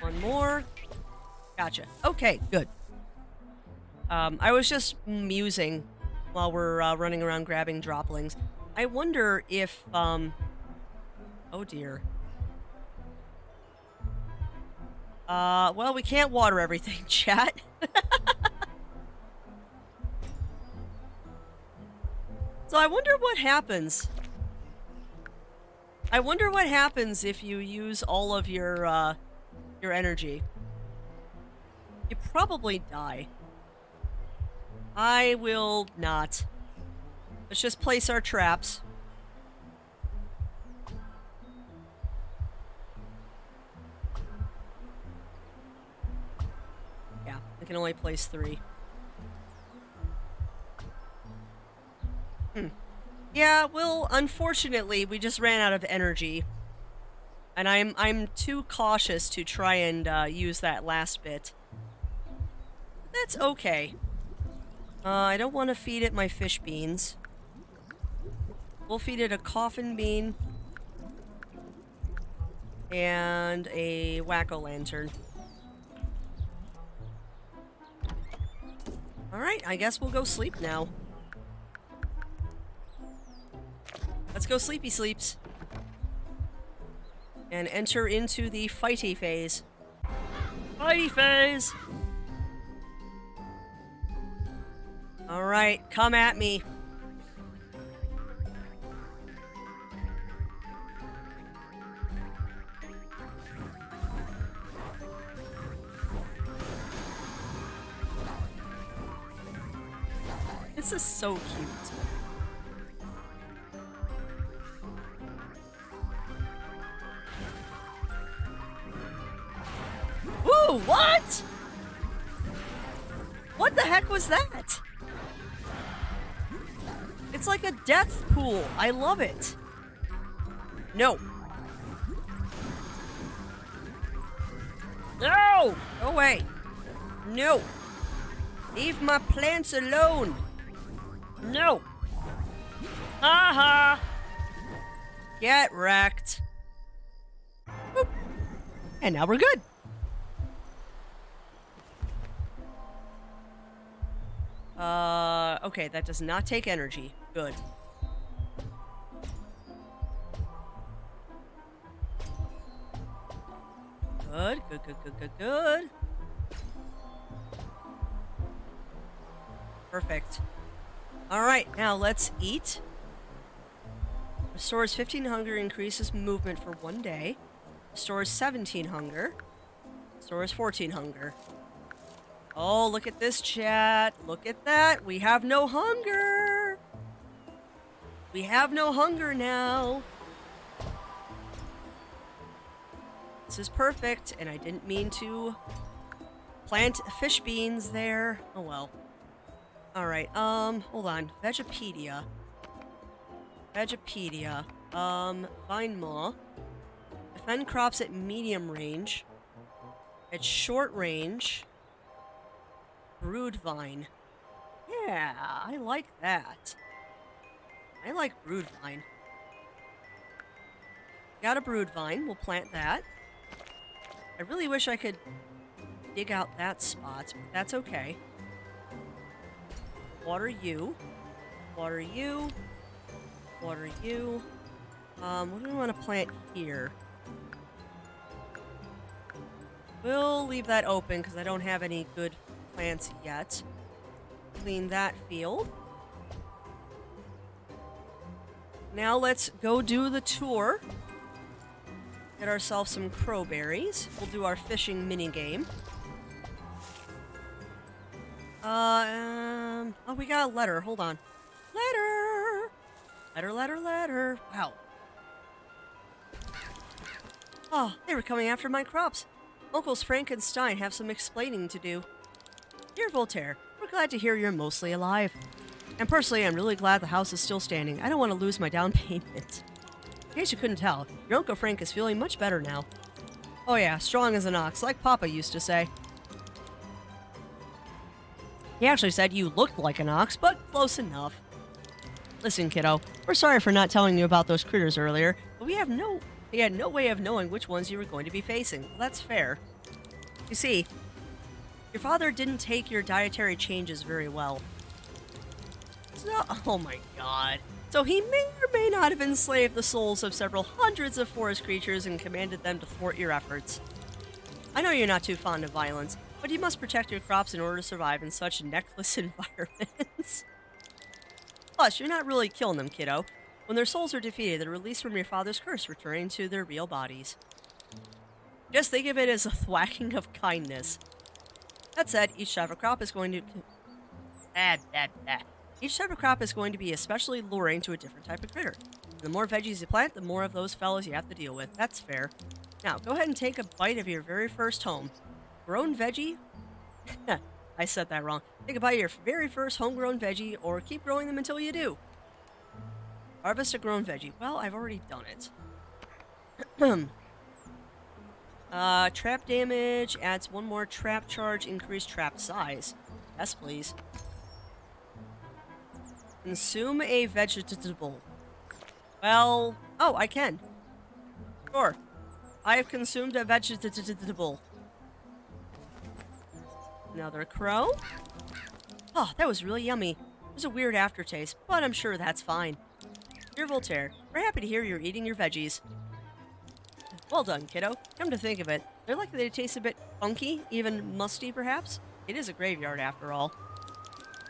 One more. Gotcha. Okay, good. I was just musing while we're running around grabbing droplings. I wonder if, oh dear. Well, we can't water everything, chat. So I wonder what happens. I wonder what happens if you use all of your energy. You probably die. I will not. Let's just place our traps. Yeah, I can only place 3. Yeah, well, unfortunately, we just ran out of energy. And I'm too cautious to try and use that last bit. But that's okay. I don't want to feed it my fish beans. We'll feed it a coffin bean. And a whack-o'-lantern. Alright, I guess we'll go sleep now. Let's go sleepy sleeps. And enter into the fighty phase. Fighty phase! Alright, come at me. This is so cute. Woo, what? What the heck was that? It's like a death pool. I love it. No. No! Go away. No. Leave my plants alone. No. Haha. Get wrecked. And now we're good. Okay, that does not take energy. Good. Good, good, good, good, good, good. Perfect. All right, now let's eat. Restores 15 hunger, increases movement for 1 day. Restores 17 hunger. Restores 14 hunger. Oh, look at this, chat. Look at that. We have no hunger. We have no hunger now. This is perfect, and I didn't mean to plant fish beans there. Oh well. Alright, hold on. Vegepedia. Vegepedia. Vine Maw. Defend crops at medium range. At short range. Brood Vine. Yeah, I like that. I like Brood Vine. Got a Brood Vine. We'll plant that. I really wish I could dig out that spot, but that's okay. Water you. Water you. Water you. What do we want to plant here? We'll leave that open because I don't have any good plants yet. Clean that field. Now let's go do the tour. Get ourselves some crowberries. We'll do our fishing minigame. Oh, we got a letter. Hold on. Letter! Letter, letter, letter. Wow. Oh, they were coming after my crops. Uncles Frank and Stein have some explaining to do. Dear Voltaire, we're glad to hear you're mostly alive. And personally, I'm really glad the house is still standing. I don't want to lose my down payment. In case you couldn't tell, your Uncle Frank is feeling much better now. Oh yeah, strong as an ox, like Papa used to say. He actually said you looked like an ox, but close enough. Listen, kiddo, we're sorry for not telling you about those critters earlier, but we had no way of knowing which ones you were going to be facing. Well, that's fair. You see, your father didn't take your dietary changes very well. So, oh my god. So he may or may not have enslaved the souls of several hundreds of forest creatures and commanded them to thwart your efforts. I know you're not too fond of violence, but you must protect your crops in order to survive in such neckless environments. Plus, you're not really killing them, kiddo. When their souls are defeated, they're released from your father's curse, returning to their real bodies. Just think of it as a thwacking of kindness. That said, each type of crop is going to... Each type of crop is going to be especially luring to a different type of critter. The more veggies you plant, the more of those fellows you have to deal with. That's fair. Now, go ahead and take a bite of your very first home. Grown veggie? I said that wrong. Take a bite of your very first homegrown veggie, or keep growing them until you do. Harvest a grown veggie. Well, I've already done it. Trap damage adds one more trap charge, increased trap size. Yes, please. Consume a vegetable. Well, oh, I can. Sure. I have consumed a vegetable. Another crow. Oh, that was really yummy. There's a weird aftertaste, but I'm sure that's fine. Dear Voltaire, we're happy to hear you're eating your veggies. Well done, kiddo. Come to think of it, they're likely to taste a bit funky, even musty perhaps. It is a graveyard after all.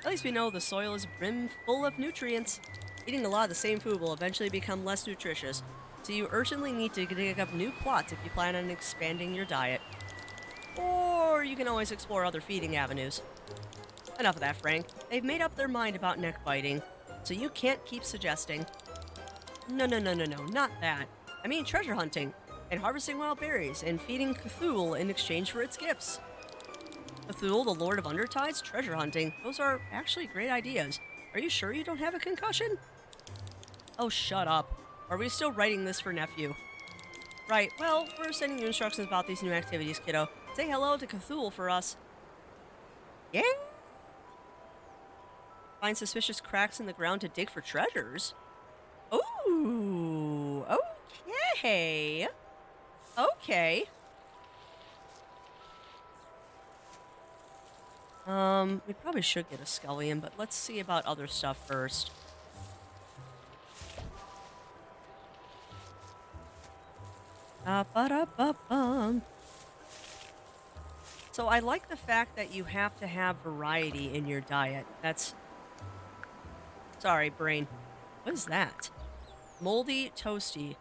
At least we know the soil is brim full of nutrients. Eating a lot of the same food will eventually become less nutritious, so you urgently need to dig up new plots if you plan on expanding your diet. Or you can always explore other feeding avenues. Enough of that, Frank. They've made up their mind about neck biting, so you can't keep suggesting. No, not that. I mean treasure hunting, and harvesting wild berries, and feeding Cthulhu in exchange for its gifts. Cthulhu, the Lord of Undertides, treasure hunting. Those are actually great ideas. Are you sure you don't have a concussion? Oh, shut up. Are we still writing this for nephew? Right, well, we're sending you instructions about these new activities, kiddo. Say hello to Cthulhu for us. Yeah? Find suspicious cracks in the ground to dig for treasures? Ooh, okay. Okay. We probably should get a scullion, but let's see about other stuff first. Ba-da-ba-bum. So I like the fact that you have to have variety in your diet. That's... Sorry, brain. What is that? Moldy Toasty.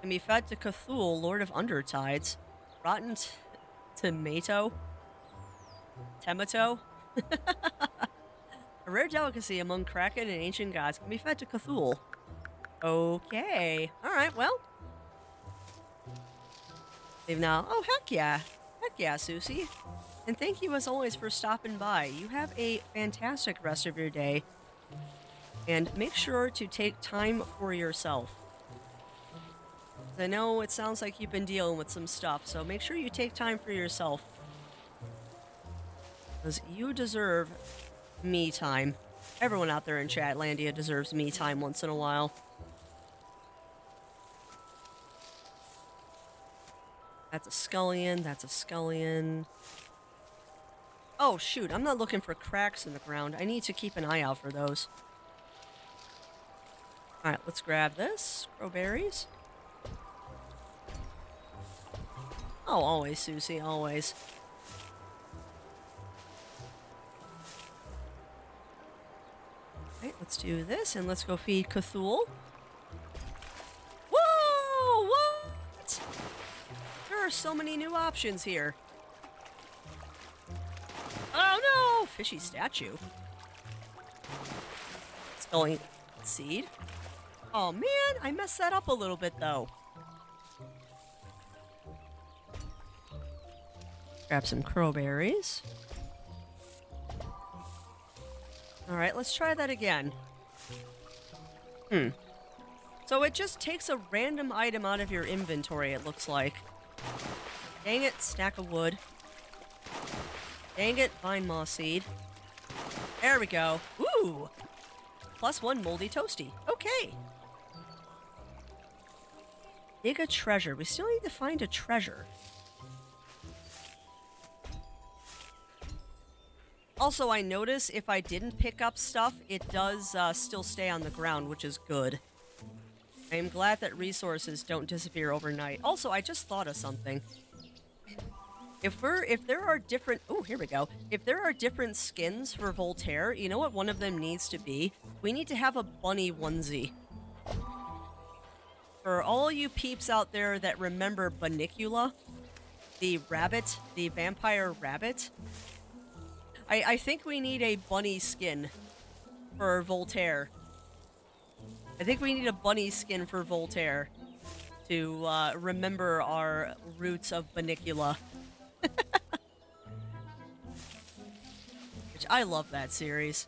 Can be fed to Cthulhu, Lord of Undertides. Rotten Tomato? Temato? A rare delicacy among Kraken and ancient gods, can be fed to Cthulhu. Okay. Alright, well. Save now. Oh, heck yeah. Heck yeah, Susie. And thank you as always for stopping by. You have a fantastic rest of your day. And make sure to take time for yourself. I know it sounds like you've been dealing with some stuff, so make sure you take time for yourself. Because you deserve me time. Everyone out there in Chatlandia deserves me time once in a while. That's a scullion, that's a scullion. Oh shoot, I'm not looking for cracks in the ground. I need to keep an eye out for those. Alright, let's grab this. Crowberries. Oh, always, Susie, always. Okay, let's do this, and let's go feed Cthulhu. Whoa! What? There are so many new options here. Oh no! Fishy statue. Scullion seed. Oh man, I messed that up a little bit though. Grab some crowberries. Alright, let's try that again. So it just takes a random item out of your inventory, it looks like. Dang it, stack of wood. Dang it, vine moss seed. There we go. Ooh! +1 moldy toasty. Okay. Dig a treasure. We still need to find a treasure. Also, I notice if I didn't pick up stuff, it does still stay on the ground, which is good. I am glad that resources don't disappear overnight. Also, I just thought of something. If there are different... Oh, here we go. If there are different skins for Voltaire, you know what one of them needs to be? We need to have a bunny onesie. For all you peeps out there that remember Bunnicula, the rabbit, the vampire rabbit... I think we need a bunny skin for Voltaire. I think we need a bunny skin for Voltaire to remember our roots of Bunnicula. Which I love that series.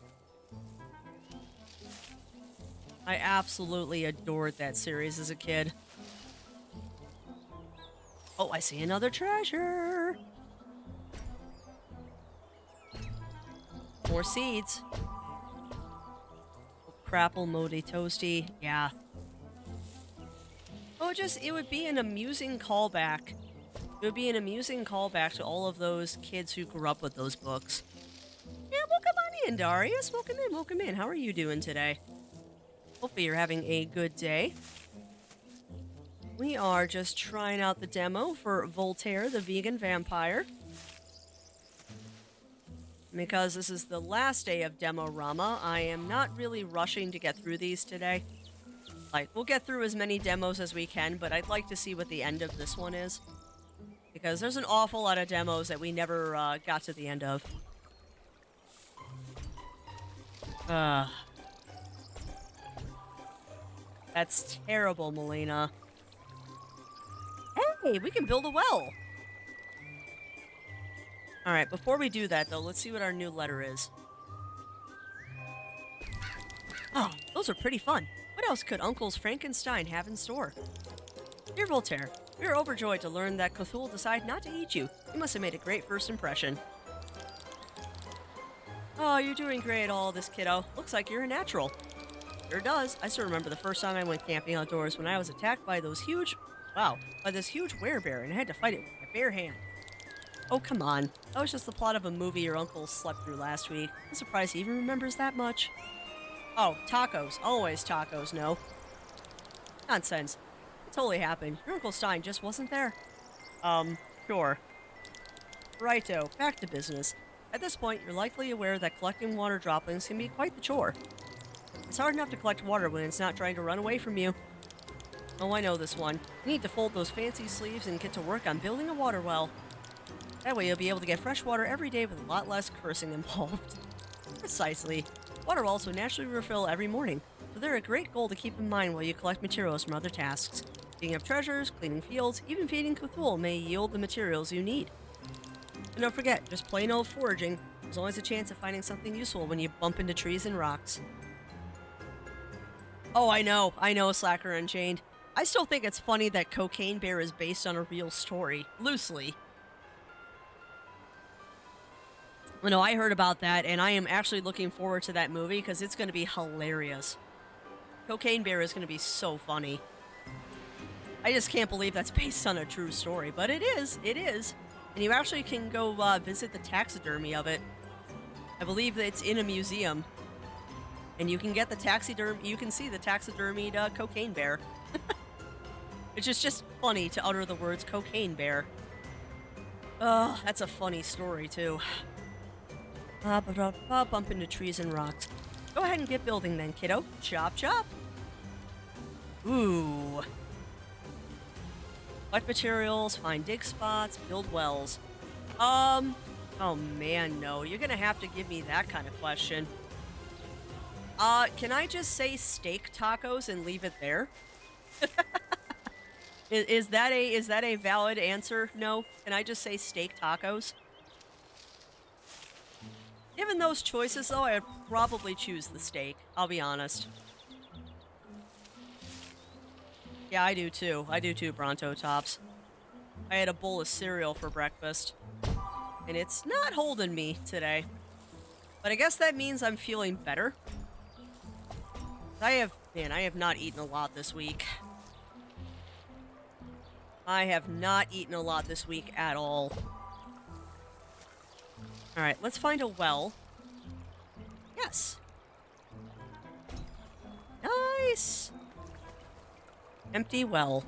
I absolutely adored that series as a kid. Oh, I see another treasure! More seeds. Crapple, moldy, toasty. Yeah. Oh, it would be an amusing callback. It would be an amusing callback to all of those kids who grew up with those books. Yeah, welcome on in, Darius. Welcome in, welcome in. How are you doing today? Hopefully you're having a good day. We are just trying out the demo for Voltaire, the vegan vampire. Because this is the last day of Demo-Rama, I am not really rushing to get through these today. Like, we'll get through as many demos as we can, but I'd like to see what the end of this one is. Because there's an awful lot of demos that we never got to the end of. That's terrible, Melina. Hey, we can build a well! Alright, before we do that, though, let's see what our new letter is. Oh, those are pretty fun. What else could Uncle's Frankenstein have in store? Dear Voltaire, we are overjoyed to learn that Cthulhu decided not to eat you. You must have made a great first impression. Oh, you're doing great, all this, kiddo. Looks like you're a natural. Sure does. I still remember the first time I went camping outdoors when I was attacked by those huge... Wow, by this huge werebear, and I had to fight it with my bare hand. Oh, come on. That was just the plot of a movie your uncle slept through last week. I'm surprised he even remembers that much. Oh, tacos. Always tacos, no. Nonsense. It totally happened. Your Uncle Stein just wasn't there. Sure. Righto, back to business. At this point, you're likely aware that collecting water droplings can be quite the chore. It's hard enough to collect water when it's not trying to run away from you. Oh, I know this one. You need to fold those fancy sleeves and get to work on building a water well. That way you'll be able to get fresh water every day with a lot less cursing involved. Precisely. Water wells will naturally refill every morning, so they're a great goal to keep in mind while you collect materials from other tasks. Digging up treasures, cleaning fields, even feeding Cthulhu may yield the materials you need. And don't forget, just plain old foraging. There's always a chance of finding something useful when you bump into trees and rocks. Oh, I know, Slacker Unchained. I still think it's funny that Cocaine Bear is based on a real story, loosely. No, I heard about that, and I am actually looking forward to that movie because it's going to be hilarious. Cocaine Bear is going to be so funny. I just can't believe that's based on a true story, but it is. It is. And you actually can go visit the taxidermy of it. I believe that it's in a museum. And you can get the you can see the taxidermied Cocaine Bear. Which is just funny to utter the words Cocaine Bear. Ugh, that's a funny story, too. Bump into trees and rocks. Go ahead and get building then, kiddo. Chop, chop. Ooh. Collect materials, find dig spots, build wells. Oh man, no. You're gonna have to give me that kind of question. Can I just say steak tacos and leave it there? Is that a valid answer? No? Can I just say steak tacos? Given those choices, though, I'd probably choose the steak. I'll be honest. Yeah, I do too. I do too, Bronto Tops. I had a bowl of cereal for breakfast. And it's not holding me today. But I guess that means I'm feeling better. I have not eaten a lot this week. I have not eaten a lot this week at all. Alright, let's find a well. Yes. Nice! Empty well.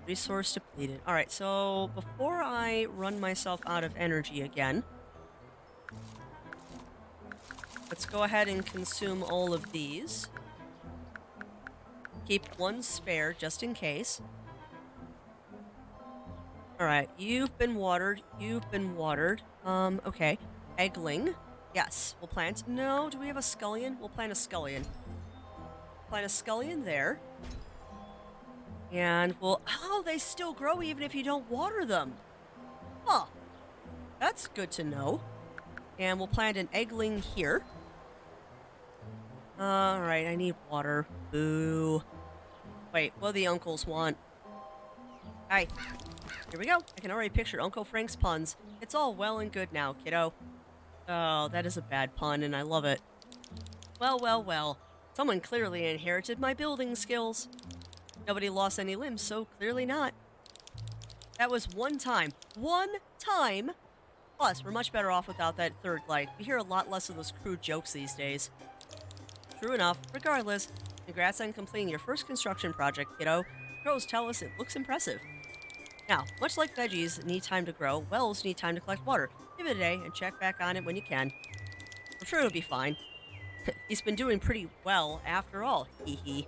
Resource depleted. Alright, so before I run myself out of energy again, let's go ahead and consume all of these. Keep one spare just in case. Alright, you've been watered. You've been watered. Okay. Eggling. Yes. We'll plant... No, do we have a scullion? We'll plant a scullion. Plant a scullion there. And we'll... Oh, they still grow even if you don't water them. Huh. That's good to know. And we'll plant an eggling here. Alright, I need water. Boo. Wait, what do the uncles want? Hi. Here we go. I can already picture Uncle Frank's puns. It's all well and good now, kiddo. Oh, that is a bad pun, and I love it. Well, well, well. Someone clearly inherited my building skills. Nobody lost any limbs, so clearly not. That was one time. One time! Plus, we're much better off without that third leg. We hear a lot less of those crude jokes these days. True enough. Regardless, congrats on completing your first construction project, kiddo. Pros tell us it looks impressive. Now, much like veggies need time to grow, wells need time to collect water. Give it a day and check back on it when you can. I'm sure it'll be fine. He's been doing pretty well after all, hee hee.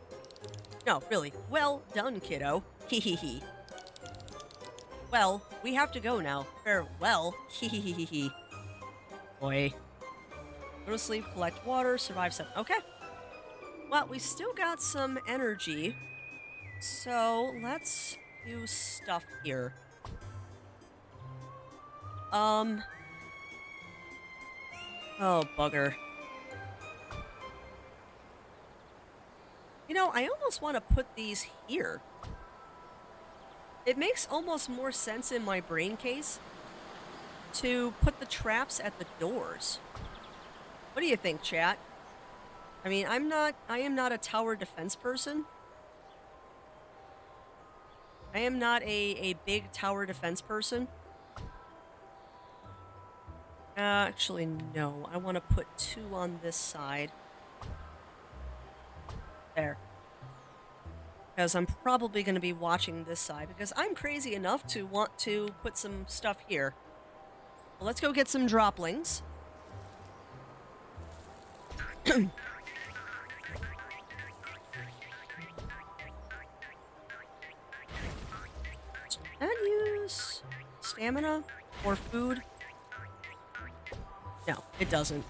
No, really, well done, kiddo, hee hee hee. Well, we have to go now. Farewell, hee hee hee hee hee. Boy. Go to sleep, collect water, survive 7. Okay. Well, we still got some energy. So, let's do stuff here. Oh, bugger. You know, I almost want to put these here. It makes almost more sense in my brain case to put the traps at the doors. What do you think, chat? I mean, I am not a tower defense person. I am not a big tower defense person. Actually, no. I want to put 2 on this side. There. Because I'm probably going to be watching this side because I'm crazy enough to want to put some stuff here. Well, let's go get some droplings. Can use stamina or food? No, it doesn't.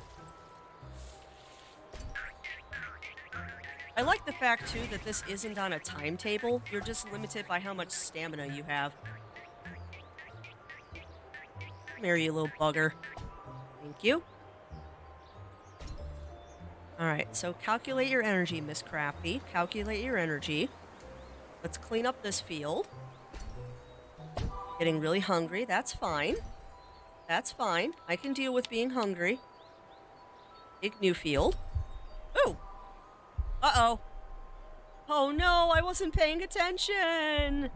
I like the fact, too, that this isn't on a timetable. You're just limited by how much stamina you have. Come here, you little bugger. Thank you. Alright, so calculate your energy, Miss Crafty. Calculate your energy. Let's clean up this field. Getting really hungry. That's fine. That's fine. I can deal with being hungry. Big new field. Ooh! Uh-oh. Oh no, I wasn't paying attention!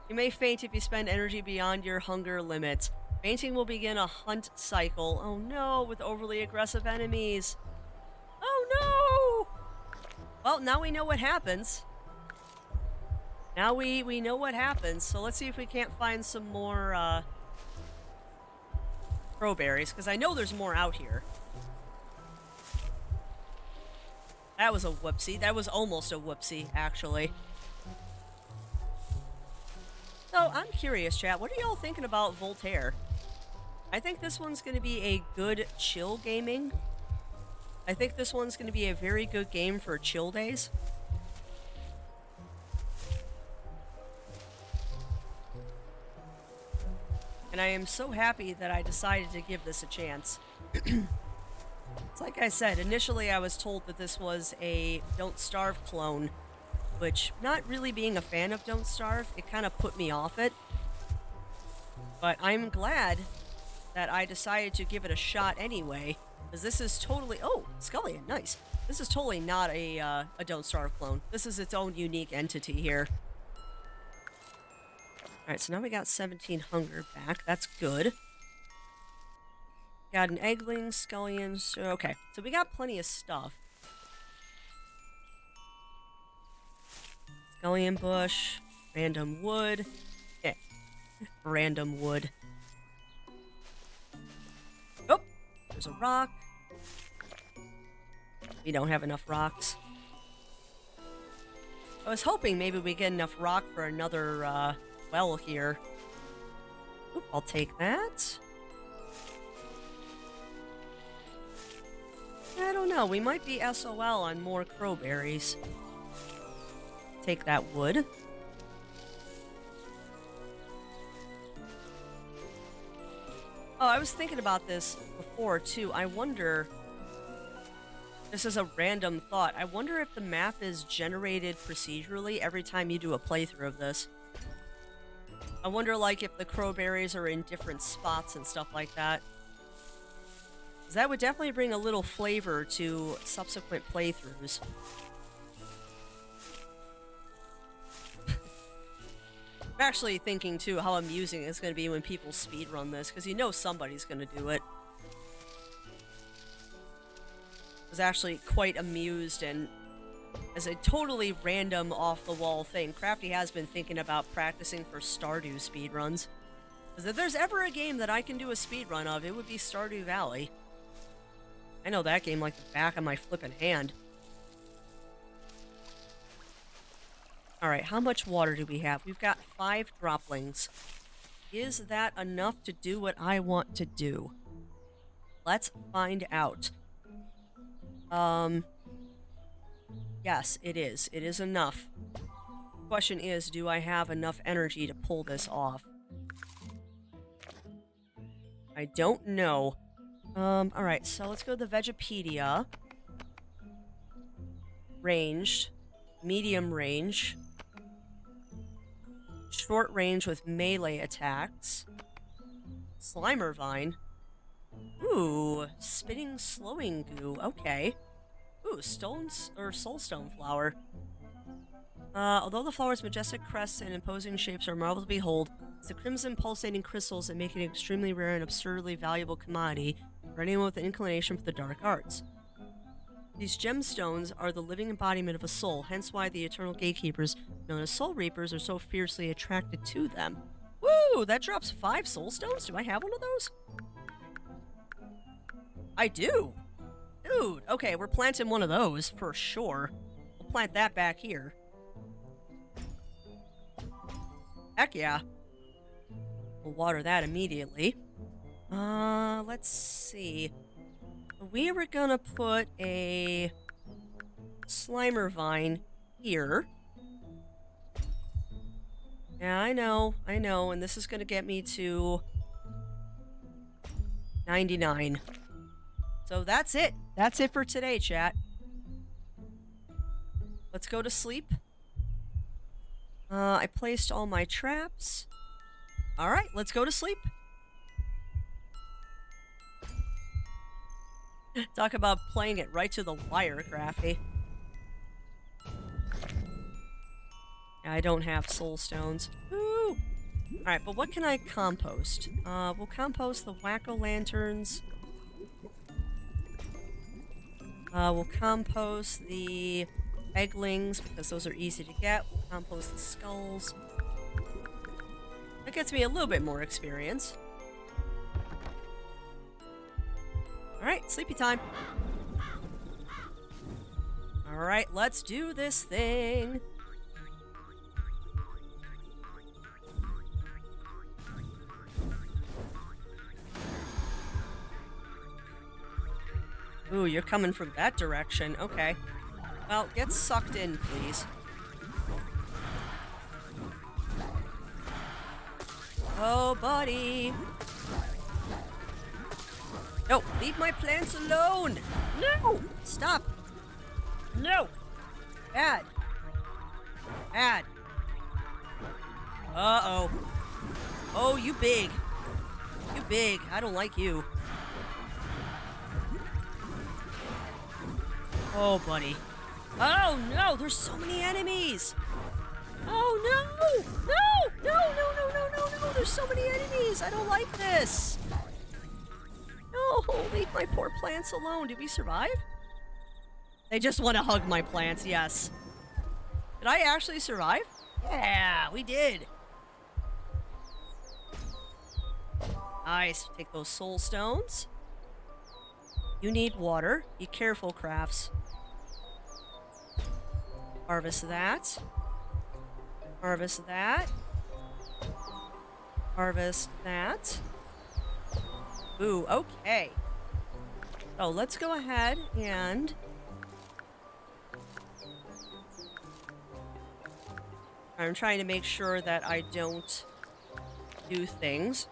You may faint if you spend energy beyond your hunger limit. Fainting will begin a hunt cycle. Oh no, with overly aggressive enemies. Oh no! Well, now we know what happens. Now we know what happens, so let's see if we can't find some more, crowberries, because I know there's more out here. That was a whoopsie. That was almost a whoopsie, actually. So, I'm curious, chat. What are y'all thinking about Voltaire? I think this one's going to be a good chill gaming. I think this one's going to be a very good game for chill days. And I am so happy that I decided to give this a chance. It's like I said, initially I was told that this was a Don't Starve clone, which, not really being a fan of Don't Starve, it kind of put me off it. But I'm glad that I decided to give it a shot anyway, because this is totally... Oh, Scullion, nice. This is totally not a Don't Starve clone. This is its own unique entity here. Alright, so now we got 17 hunger back. That's good. Got an eggling, scullion. Okay, so we got plenty of stuff. Scullion bush, random wood. Okay, random wood. Oh, there's a rock. We don't have enough rocks. I was hoping maybe we get enough rock for another well here. Oop, I'll take that. I don't know. We might be SOL on more crowberries. Take that wood. Oh, I was thinking about this before, too. I wonder... This is a random thought. I wonder if the map is generated procedurally every time you do a playthrough of this. I wonder, like, if the crowberries are in different spots and stuff like that. That would definitely bring a little flavor to subsequent playthroughs. I'm actually thinking, too, how amusing it's going to be when people speedrun this, because you know somebody's going to do it. I was actually quite amused, and as a totally random, off-the-wall thing, Crafty has been thinking about practicing for Stardew speedruns. Because if there's ever a game that I can do a speedrun of, it would be Stardew Valley. I know that game like the back of my flippin' hand. Alright, how much water do we have? We've got 5 droplings. Is that enough to do what I want to do? Let's find out. Yes, it is. It is enough. Question is, do I have enough energy to pull this off? I don't know. Alright, so let's go to the Vegipedia. Ranged. Medium range. Short range with melee attacks. Slimer Vine. Ooh, spitting slowing goo. Okay. Ooh, stones or soulstone flower. Although the flower's majestic crests and imposing shapes are marvelous to behold, it's the crimson pulsating crystals that make it an extremely rare and absurdly valuable commodity for anyone with an inclination for the dark arts. These gemstones are the living embodiment of a soul, hence why the eternal gatekeepers, known as soul reapers, are so fiercely attracted to them. Woo! That drops 5 soul stones? Do I have one of those? I do! Dude, okay, we're planting one of those, for sure. We'll plant that back here. Heck yeah. We'll water that immediately. Let's see. We were gonna put a Slimer vine here. Yeah, I know, and this is gonna get me to 99. So that's it. That's it for today, chat. Let's go to sleep. I placed all my traps. Alright, let's go to sleep. Talk about playing it right to the wire, Crafty. I don't have soul stones. Woo! Alright, but what can I compost? We'll compost the whack-o'-lanterns. We'll compost the egglings, because those are easy to get. We'll compost the skulls. That gets me a little bit more experience. Alright, sleepy time. Alright, let's do this thing. Ooh, you're coming from that direction. Okay. Well, get sucked in, please. Oh, buddy. No, leave my plants alone. No, stop. No. Bad. Bad. Uh-oh. Oh, you big. You big. I don't like you. Oh, buddy. Oh, no, there's so many enemies. Oh, no. No, no, no, no, no, no, no. There's so many enemies. I don't like this. No, leave my poor plants alone. Did we survive? They just want to hug my plants, yes. Did I actually survive? Yeah, we did. Nice. Take those soul stones. You need water. Be careful, crafts. Harvest that. Harvest that. Harvest that. Ooh, okay. So let's go ahead and... I'm trying to make sure that I don't do things.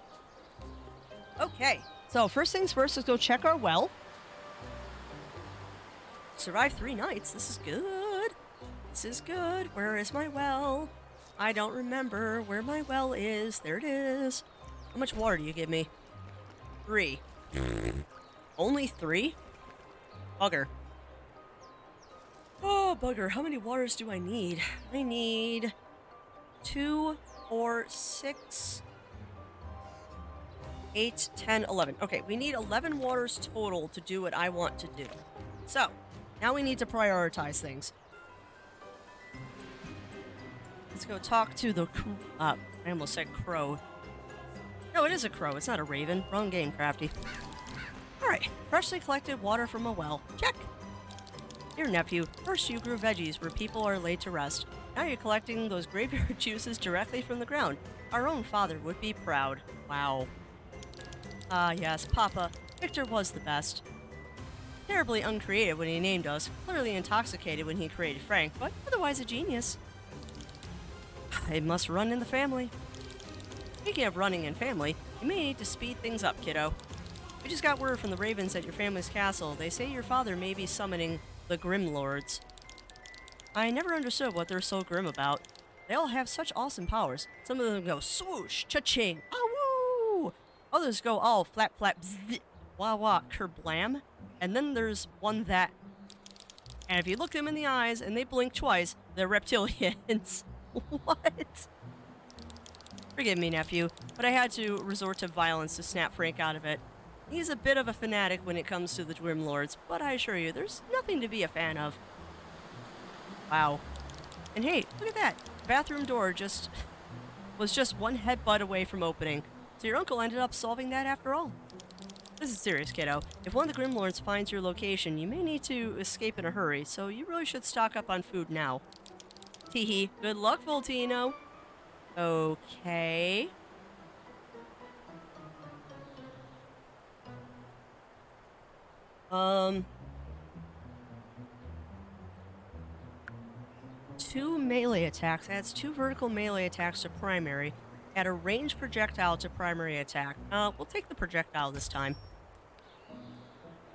Okay, so first things first, let's go check our well. Survived 3 nights. This is good. This is good. Where is my well? I don't remember where my well is. There it is. How much water do you give me? 3. Only 3? Bugger. Oh, bugger. How many waters do I need? I need 2, 4, 6, 8, 10, 11. Okay, we need 11 waters total to do what I want to do. So, now we need to prioritize things. Let's go talk to the... I almost said crow. No, it is a crow. It's not a raven. Wrong game, Crafty. Alright, freshly collected water from a well. Check! Dear nephew, first you grew veggies where people are laid to rest. Now you're collecting those graveyard juices directly from the ground. Our own father would be proud. Wow. Ah, yes, Papa. Victor was the best. Terribly uncreative when he named us, clearly intoxicated when he created Frank, but otherwise a genius. It must run in the family. Speaking of running in family, you may need to speed things up, kiddo. We just got word from the ravens at your family's castle. They say your father may be summoning the Grim Lords. I never understood what they're so grim about. They all have such awesome powers. Some of them go swoosh, cha-ching, ah-woo! Others go all flap, flap, zzz, wah, wah, kerblam. And then there's one that And if you look them in the eyes and they blink twice, they're reptilians. What? Forgive me, nephew, but I had to resort to violence to snap Frank out of it. He's a bit of a fanatic when it comes to the Grim Lords, but I assure you, there's nothing to be a fan of. Wow. And hey, look at that. The bathroom door was just one headbutt away from opening. So your uncle ended up solving that after all. This is serious, kiddo. If one of the Grim Lords finds your location, you may need to escape in a hurry, so you really should stock up on food now. Teehee. Good luck, Voltino. Okay. Two melee attacks. Adds 2 vertical melee attacks to primary. Add a ranged projectile to primary attack. We'll take the projectile this time.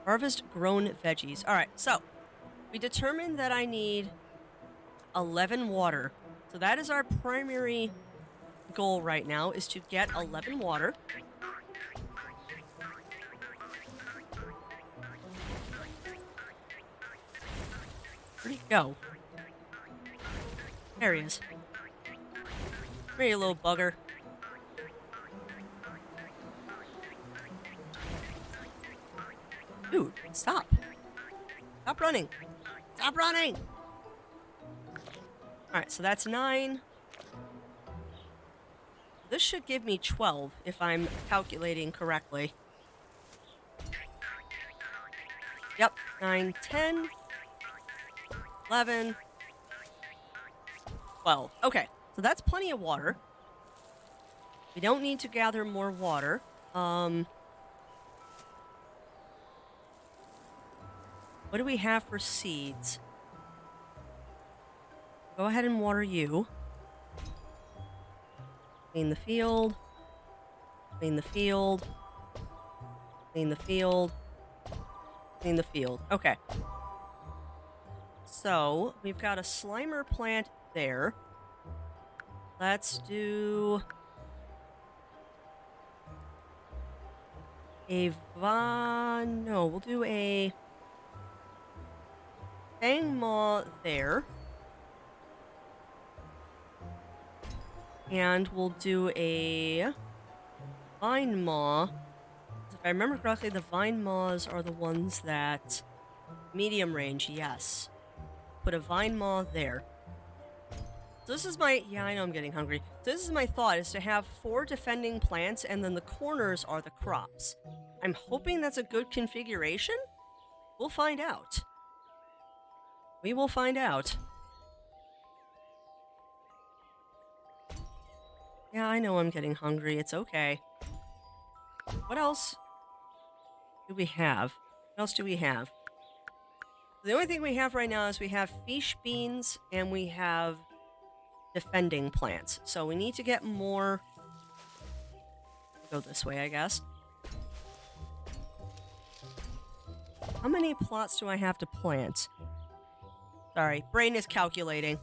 Harvest grown veggies. Alright, so we determined that I need 11 water. So that is our primary goal right now, is to get 11 water. Where'd he go? There he is. Come here, you little bugger. Dude, stop. Stop running. Stop running! Alright, so that's 9. This should give me 12, if I'm calculating correctly. Yep, 9, 10, 11, 12. Okay, so that's plenty of water. We don't need to gather more water. What do we have for seeds? Go ahead and water you. Clean the field. Clean the field. Clean the field. Clean the field. Okay. So, we've got a Slimer plant there. Let's do no, we'll do a Fang Maw there. And we'll do a Vine Maw. If I remember correctly, the Vine Maws are the ones that medium range, yes. Put a Vine Maw there. So this is my, yeah, I know I'm getting hungry. So this is my thought, is to have 4 defending plants and then the corners are the crops. I'm hoping that's a good configuration. We'll find out. We will find out. Yeah, I know I'm getting hungry. It's okay. What else do we have? What else do we have? The only thing we have right now is we have fish beans and we have defending plants. So we need to get more. Go this way, I guess. How many plots do I have to plant? Sorry, brain is calculating.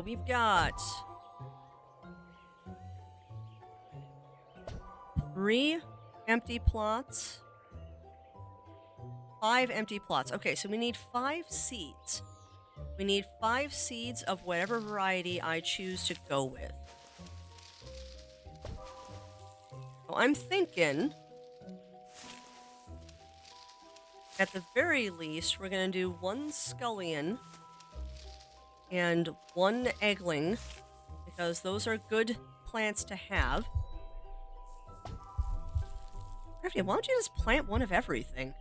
We've got 3 empty plots. 5 empty plots. Okay, so we need 5 seeds. We need 5 seeds of whatever variety I choose to go with. So I'm thinking, at the very least, we're going to do 1 scullion and 1 eggling, because those are good plants to have. Crafty, why don't you just plant 1 of everything?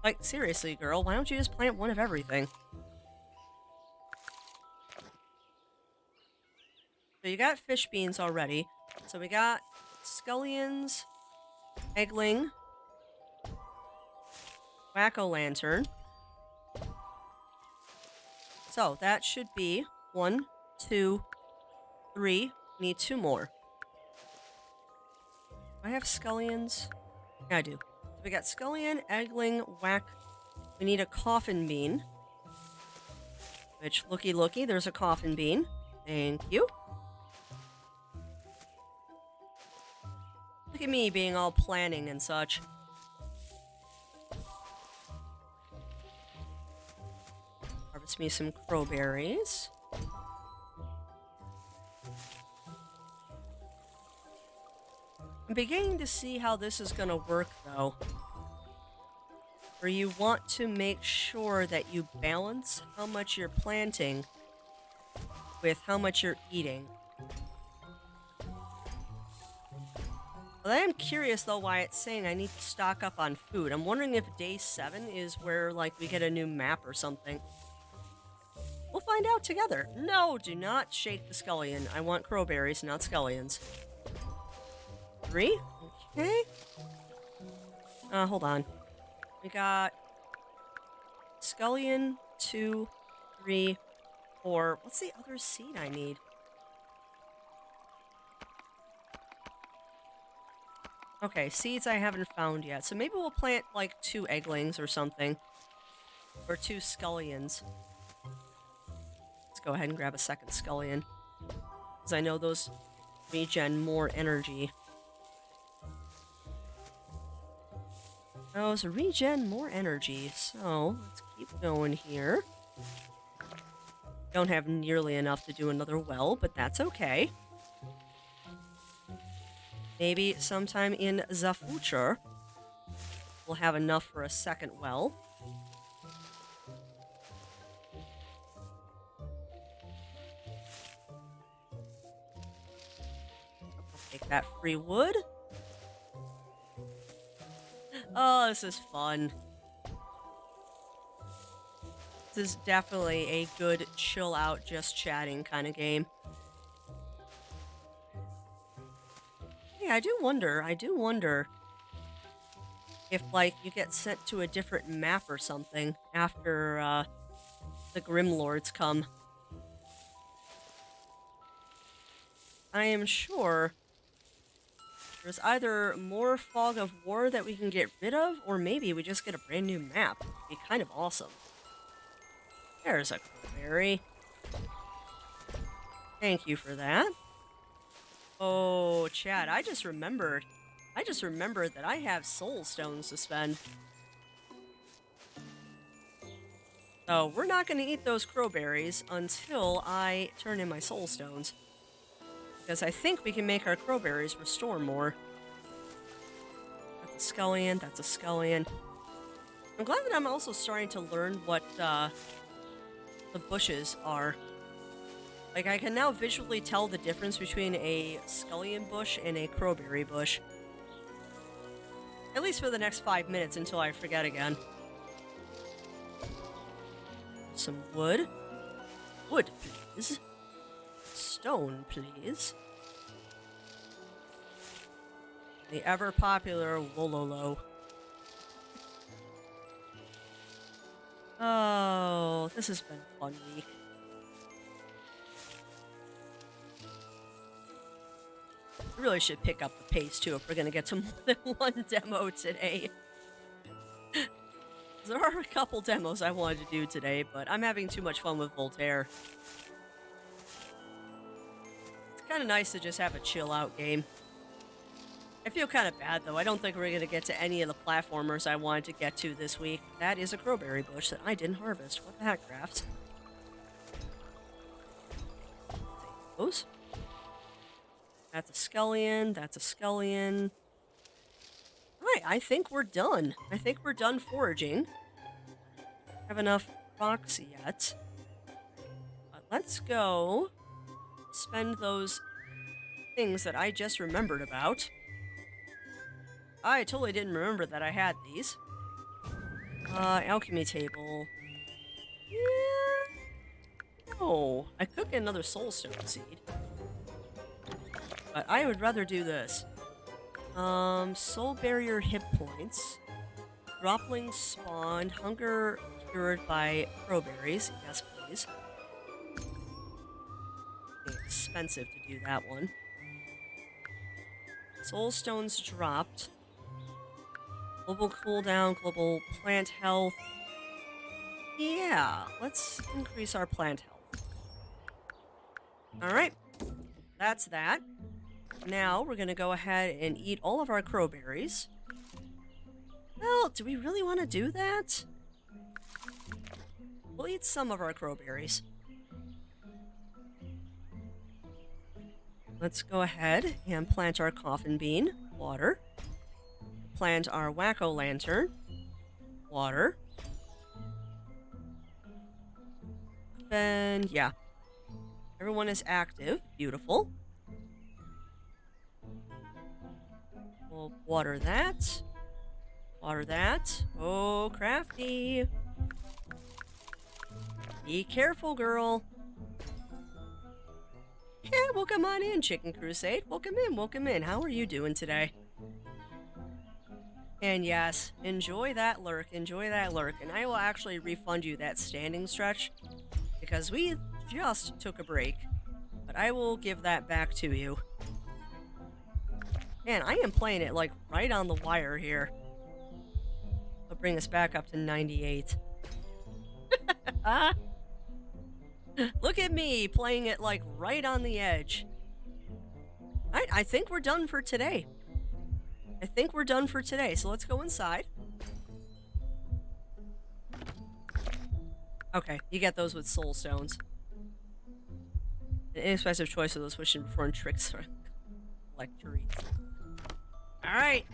Like, seriously, girl, why don't you just plant 1 of everything? So you got fish beans already. So we got scullions, eggling, whack-o-lantern. So that should be 1, 2, 3. Need 2 more. Do I have scullions? Yeah, I do. So we got scullion, eggling, whack. We need a coffin bean. Which, looky, there's a coffin bean. Thank you. Look at me being all planning and such. Gets me some crowberries. I'm beginning to see how this is going to work, though. Where you want to make sure that you balance how much you're planting with how much you're eating. Well, I am curious, though, why it's saying I need to stock up on food. I'm wondering if day 7 is where, like, we get a new map or something. We'll find out together. No, do not shake the scullion. I want crowberries, not scullions. 3? Okay. Hold on. We got scullion, 2, 3, 4. What's the other seed I need? Okay, seeds I haven't found yet. So maybe we'll plant like 2 egglings or something. Or 2 scullions. Let's go ahead and grab a second scullion. Because I know those regen more energy. Those regen more energy. So let's keep going here. Don't have nearly enough to do another well, but that's okay. Maybe sometime in the future, we'll have enough for a second well. I'll take that free wood. Oh, this is fun. This is definitely a good chill out, just chatting kind of game. Yeah, I do wonder if, like, you get sent to a different map or something after, the Grim Lords come. I am sure there's either more Fog of War that we can get rid of, or maybe we just get a brand new map. It'd be kind of awesome. There's a berry. Thank you for that. Oh, Chad, I just remembered that I have soul stones to spend. So we're not going to eat those crowberries until I turn in my soul stones. Because I think we can make our crowberries restore more. That's a scullion, that's a scullion. I'm glad that I'm also starting to learn what the bushes are. Like, I can now visually tell the difference between a scullion bush and a crowberry bush. At least for the next 5 minutes until I forget again. Some wood. Wood, please. Stone, please. The ever-popular Wololo. Oh, this has been a fun week. I really should pick up the pace, too, if we're going to get to more than one demo today. There are a couple demos I wanted to do today, but I'm having too much fun with Voltaire. It's kind of nice to just have a chill-out game. I feel kind of bad, though. I don't think we're going to get to any of the platformers I wanted to get to this week. That is a crowberry bush that I didn't harvest. What the heck, Crafts? Take those. That's a scullion. That's a scullion. Alright, I think we're done. I think we're done foraging. Have enough rocks yet. But let's go spend those things that I just remembered about. I totally didn't remember that I had these. Alchemy table. Yeah. No. I could get another soulstone seed. But I would rather do this. Soul barrier hit points. Droplings spawned. Hunger cured by crowberries. Yes, please. It's expensive to do that one. Soul stones dropped. Global cooldown, global plant health. Yeah, let's increase our plant health. Alright, that's that. Now we're going to go ahead and eat all of our crowberries. Well, do we really want to do that? We'll deplete some of our crowberries. Let's go ahead and plant our coffin bean. Water. Plant our whack-o'-lantern. Water. And yeah. Everyone is active. Beautiful. We'll water that. Water that. Oh, Crafty. Be careful, girl. Yeah, welcome on in, Chicken Crusade. Welcome in, welcome in. How are you doing today? And yes, enjoy that lurk, enjoy that lurk. And I will actually refund you that standing stretch because we just took a break. But I will give that back to you. Man, I am playing it like right on the wire here. I'll bring us back up to 98. Look at me playing it like right on the edge. Alright, I think we're done for today. So let's go inside. Okay, you get those with soul stones. An inexpensive choice of those wishing perform tricks or lecturies. Alright.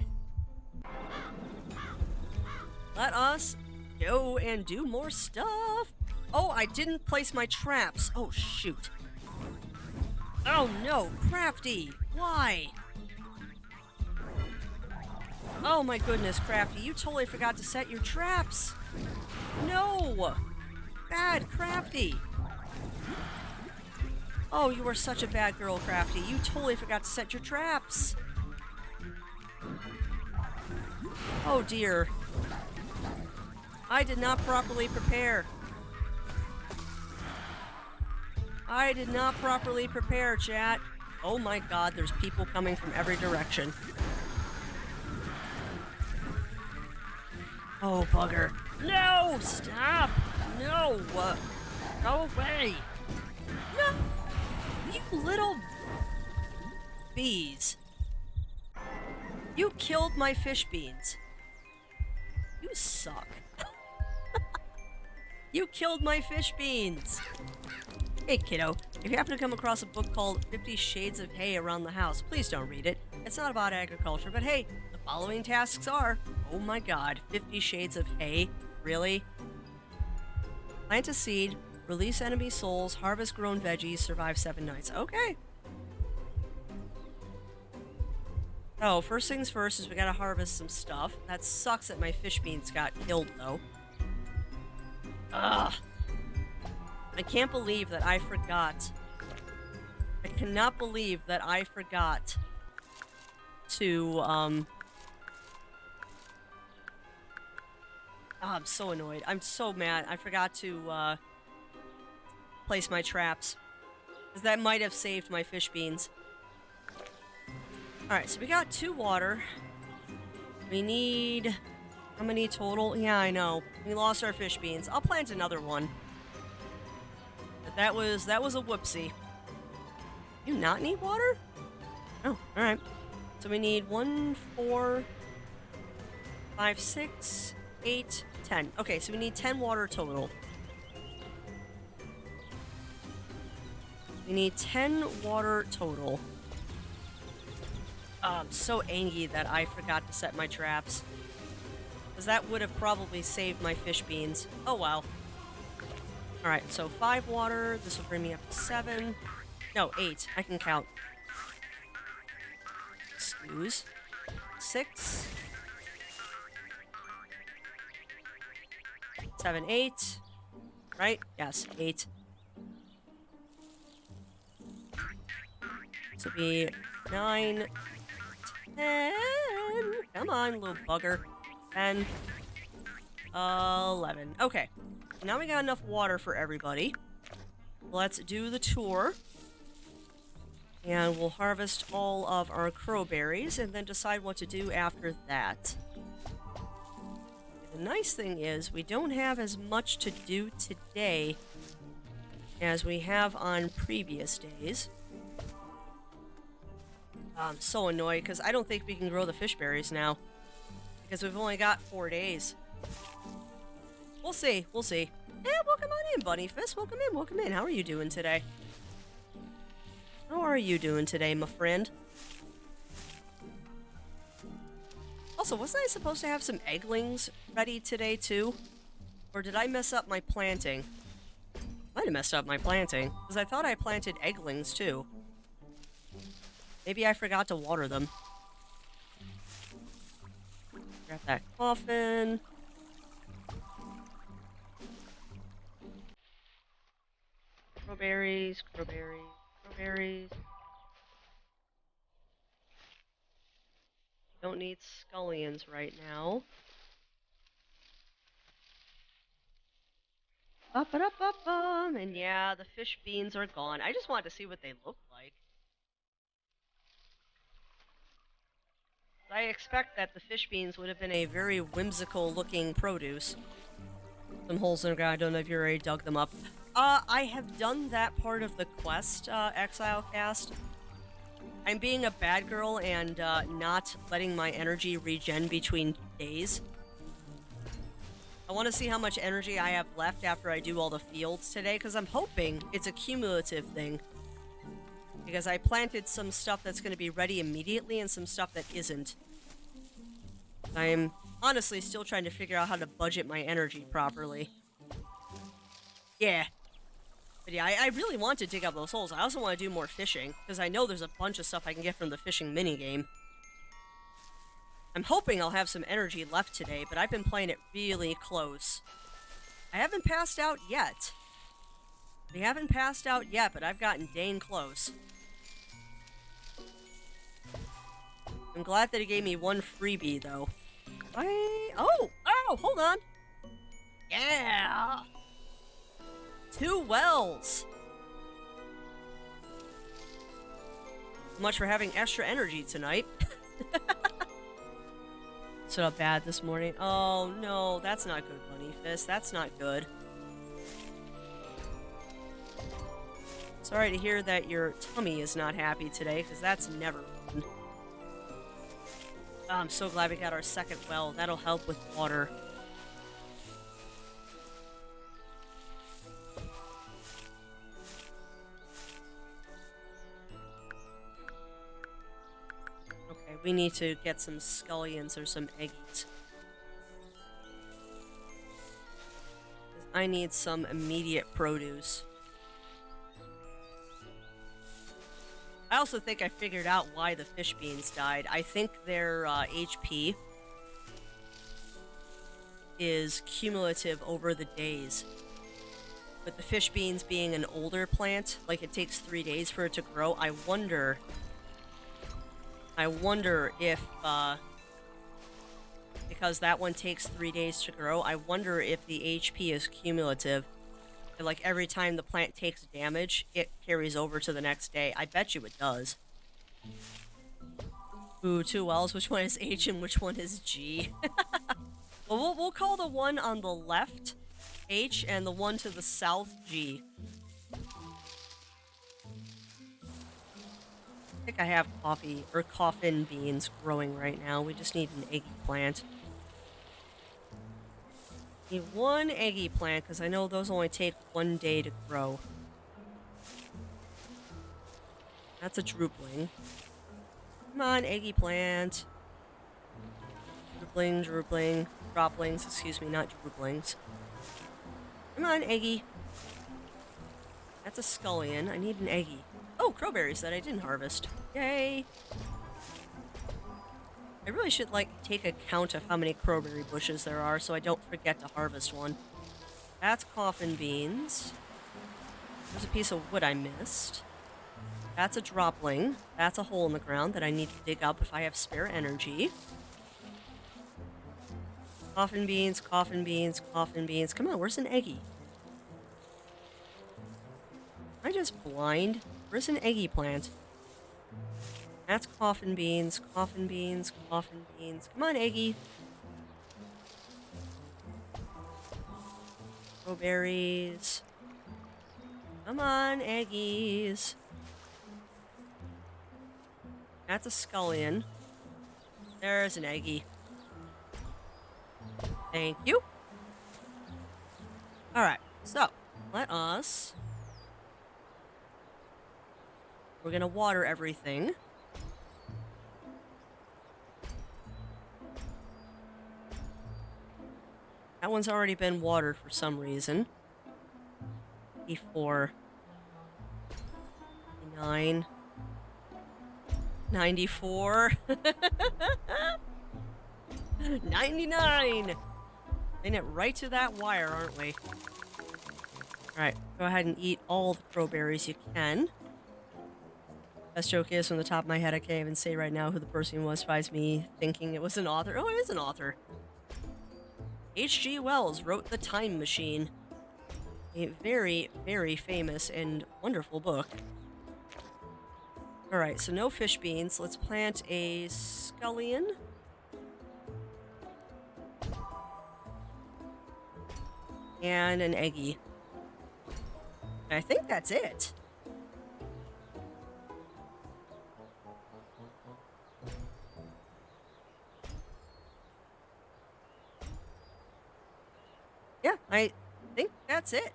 Let us go and do more stuff. Oh, I didn't place my traps. Oh, shoot. Oh, no. Crafty. Why? Oh, my goodness, Crafty. You totally forgot to set your traps. No. Bad, Crafty. Oh, you are such a bad girl, Crafty. You totally forgot to set your traps. Oh, dear. I did not properly prepare. Chat. Oh my god, there's people coming from every direction. Oh, bugger. No! Stop! No! Go away! No! You little bees. You killed my fish beans. You suck. You killed my fish beans. Hey, kiddo, if you happen to come across a book called 50 Shades of Hay Around the House, please don't read it. It's not about agriculture, but hey, the following tasks are... Oh my god, 50 Shades of Hay? Really? Plant a seed, release enemy souls, harvest grown veggies, survive 7 nights. Okay. Oh, first things first is we gotta harvest some stuff. That sucks that my fish beans got killed, though. Ugh. I can't believe that I forgot. I cannot believe that I forgot to, Oh, I'm so annoyed. I'm so mad. I forgot to, place my traps. Because that might have saved my fish beans. Alright, so we got 2 water. We need... How many total? Yeah, I know. We lost our fish beans. I'll plant another one. But that was a whoopsie. You not need water? Oh, alright. So we need 1, 4, 5, 6, 8, 10. Okay, so we need 10 water total. We need 10 water total. I'm so angry that I forgot to set my traps. Because that would have probably saved my fish beans. Oh, well. Alright, so 5 water. This will bring me up to 7. No, 8. I can count. Excuse. 6. 7, 8. Right? Yes, 8. This will be 9, 10. Come on, little bugger. 10. 11. Okay. Now we got enough water for everybody. Let's do the tour. And we'll harvest all of our crowberries and then decide what to do after that. The nice thing is we don't have as much to do today as we have on previous days. I'm so annoyed because I don't think we can grow the fish berries now. Because we've only got 4 days. We'll see. We'll see. Yeah, welcome on in, Bunny Fist. Welcome in, welcome in. How are you doing today? How are you doing today, my friend? Also, wasn't I supposed to have some egglings ready today, too? Or did I mess up my planting? Might have messed up my planting, because I thought I planted egglings, too. Maybe I forgot to water them. Grab that coffin. Crowberries, crowberries, crowberries. Don't need scullions right now. Up, and yeah, the fish beans are gone. I just wanted to see what they look like. I expect that the fish beans would have been a very whimsical looking produce. Some holes in the ground, I don't know if you already dug them up. I have done that part of the quest, Exile Cast. I'm being a bad girl and not letting my energy regen between days. I want to see how much energy I have left after I do all the fields today, because I'm hoping it's a cumulative thing. Because I planted some stuff that's going to be ready immediately and some stuff that isn't. I'm honestly still trying to figure out how to budget my energy properly. Yeah. But yeah, I really want to dig up those holes. I also want to do more fishing, because I know there's a bunch of stuff I can get from the fishing minigame. I'm hoping I'll have some energy left today, but I've been playing it really close. I haven't passed out yet. We haven't passed out yet, but I've gotten dang close. I'm glad that it gave me one freebie, though. Oh, hold on. Yeah! 2 wells! Much for having extra energy tonight. Stood up bad this morning. Oh, no, that's not good, Bunny Fist. That's not good. Sorry to hear that your tummy is not happy today, because that's never fun. Oh, I'm so glad we got our second well. That'll help with water. Okay, we need to get some scullions or some eggs. I need some immediate produce. I also think I figured out why the fish beans died. I think their HP is cumulative over the days. With the fish beans being an older plant, like it takes 3 days for it to grow, I wonder if, because that one takes 3 days to grow, I wonder if the HP is cumulative. Like, every time the plant takes damage, it carries over to the next day. I bet you it does. Ooh, 2 wells. Which one is H and which one is G? Well, we'll call the one on the left H and the one to the south G. I think I have coffin beans growing right now. We just need an eggy plant. Need 1 eggy plant, because I know those only take 1 day to grow. That's a droopling. Come on, eggy plant. Droopling. Droplings, excuse me, not drooplings. Come on, eggy. That's a scullion. I need an eggy. Oh, crowberries that I didn't harvest. Yay! I really should, take a count of how many crowberry bushes there are so I don't forget to harvest one. That's coffin beans. There's a piece of wood I missed. That's a dropling. That's a hole in the ground that I need to dig up if I have spare energy. Coffin beans. Come on, where's an eggy? Am I just blind? Where's an eggy plant? That's coffin beans. Come on, eggy. Strawberries. Come on, eggies. That's a scullion. There's an eggy. Thank you. Alright, so let us... We're gonna water everything. That one's already been watered for some reason. 84. 9. 94. 99! Getting it right to that wire, aren't we? Alright, go ahead and eat all the crowberries you can. Best joke is, from the top of my head, I can't even say right now who the person was besides me thinking it was an author. Oh, it is an author. H.G. Wells wrote The Time Machine. A very, very famous and wonderful book. Alright, so no fish beans. Let's plant a scullion. And an eggy. I think that's it. Yeah, I think that's it.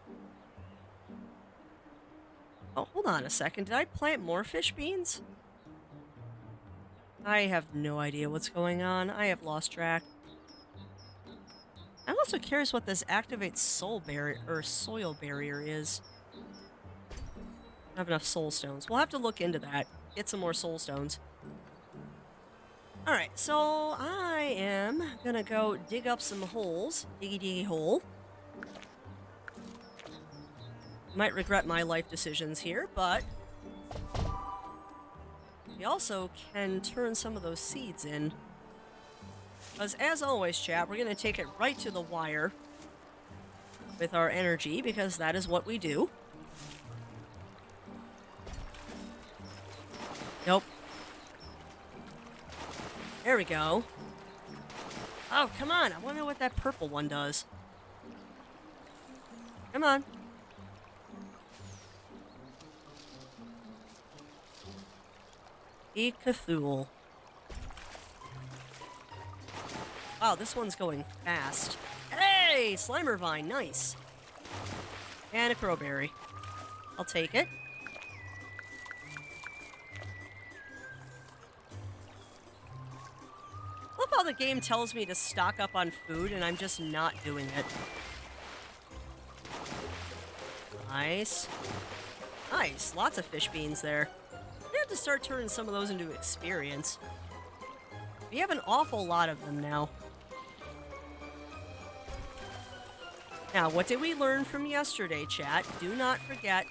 Oh, hold on a second. Did I plant more fish beans? I have no idea what's going on. I have lost track. I'm also curious what this activates soul barrier or soil barrier is. I don't have enough soul stones. We'll have to look into that. Get some more soul stones. Alright, so I am gonna go dig up some holes. Diggy diggy hole. Might regret my life decisions here, but we also can turn some of those seeds in. Because as always, chat, we're going to take it right to the wire with our energy, because that is what we do. Nope. There we go. Oh, come on. I want to know what that purple one does. Come on. E. Cthulhu. Wow, this one's going fast. Hey! Slimer vine, nice. And a crowberry. I'll take it. Love how the game tells me to stock up on food and I'm just not doing it. Nice. Nice, lots of fish beans there. We have to start turning some of those into experience. We have an awful lot of them now. Now, what did we learn from yesterday, chat? Do not forget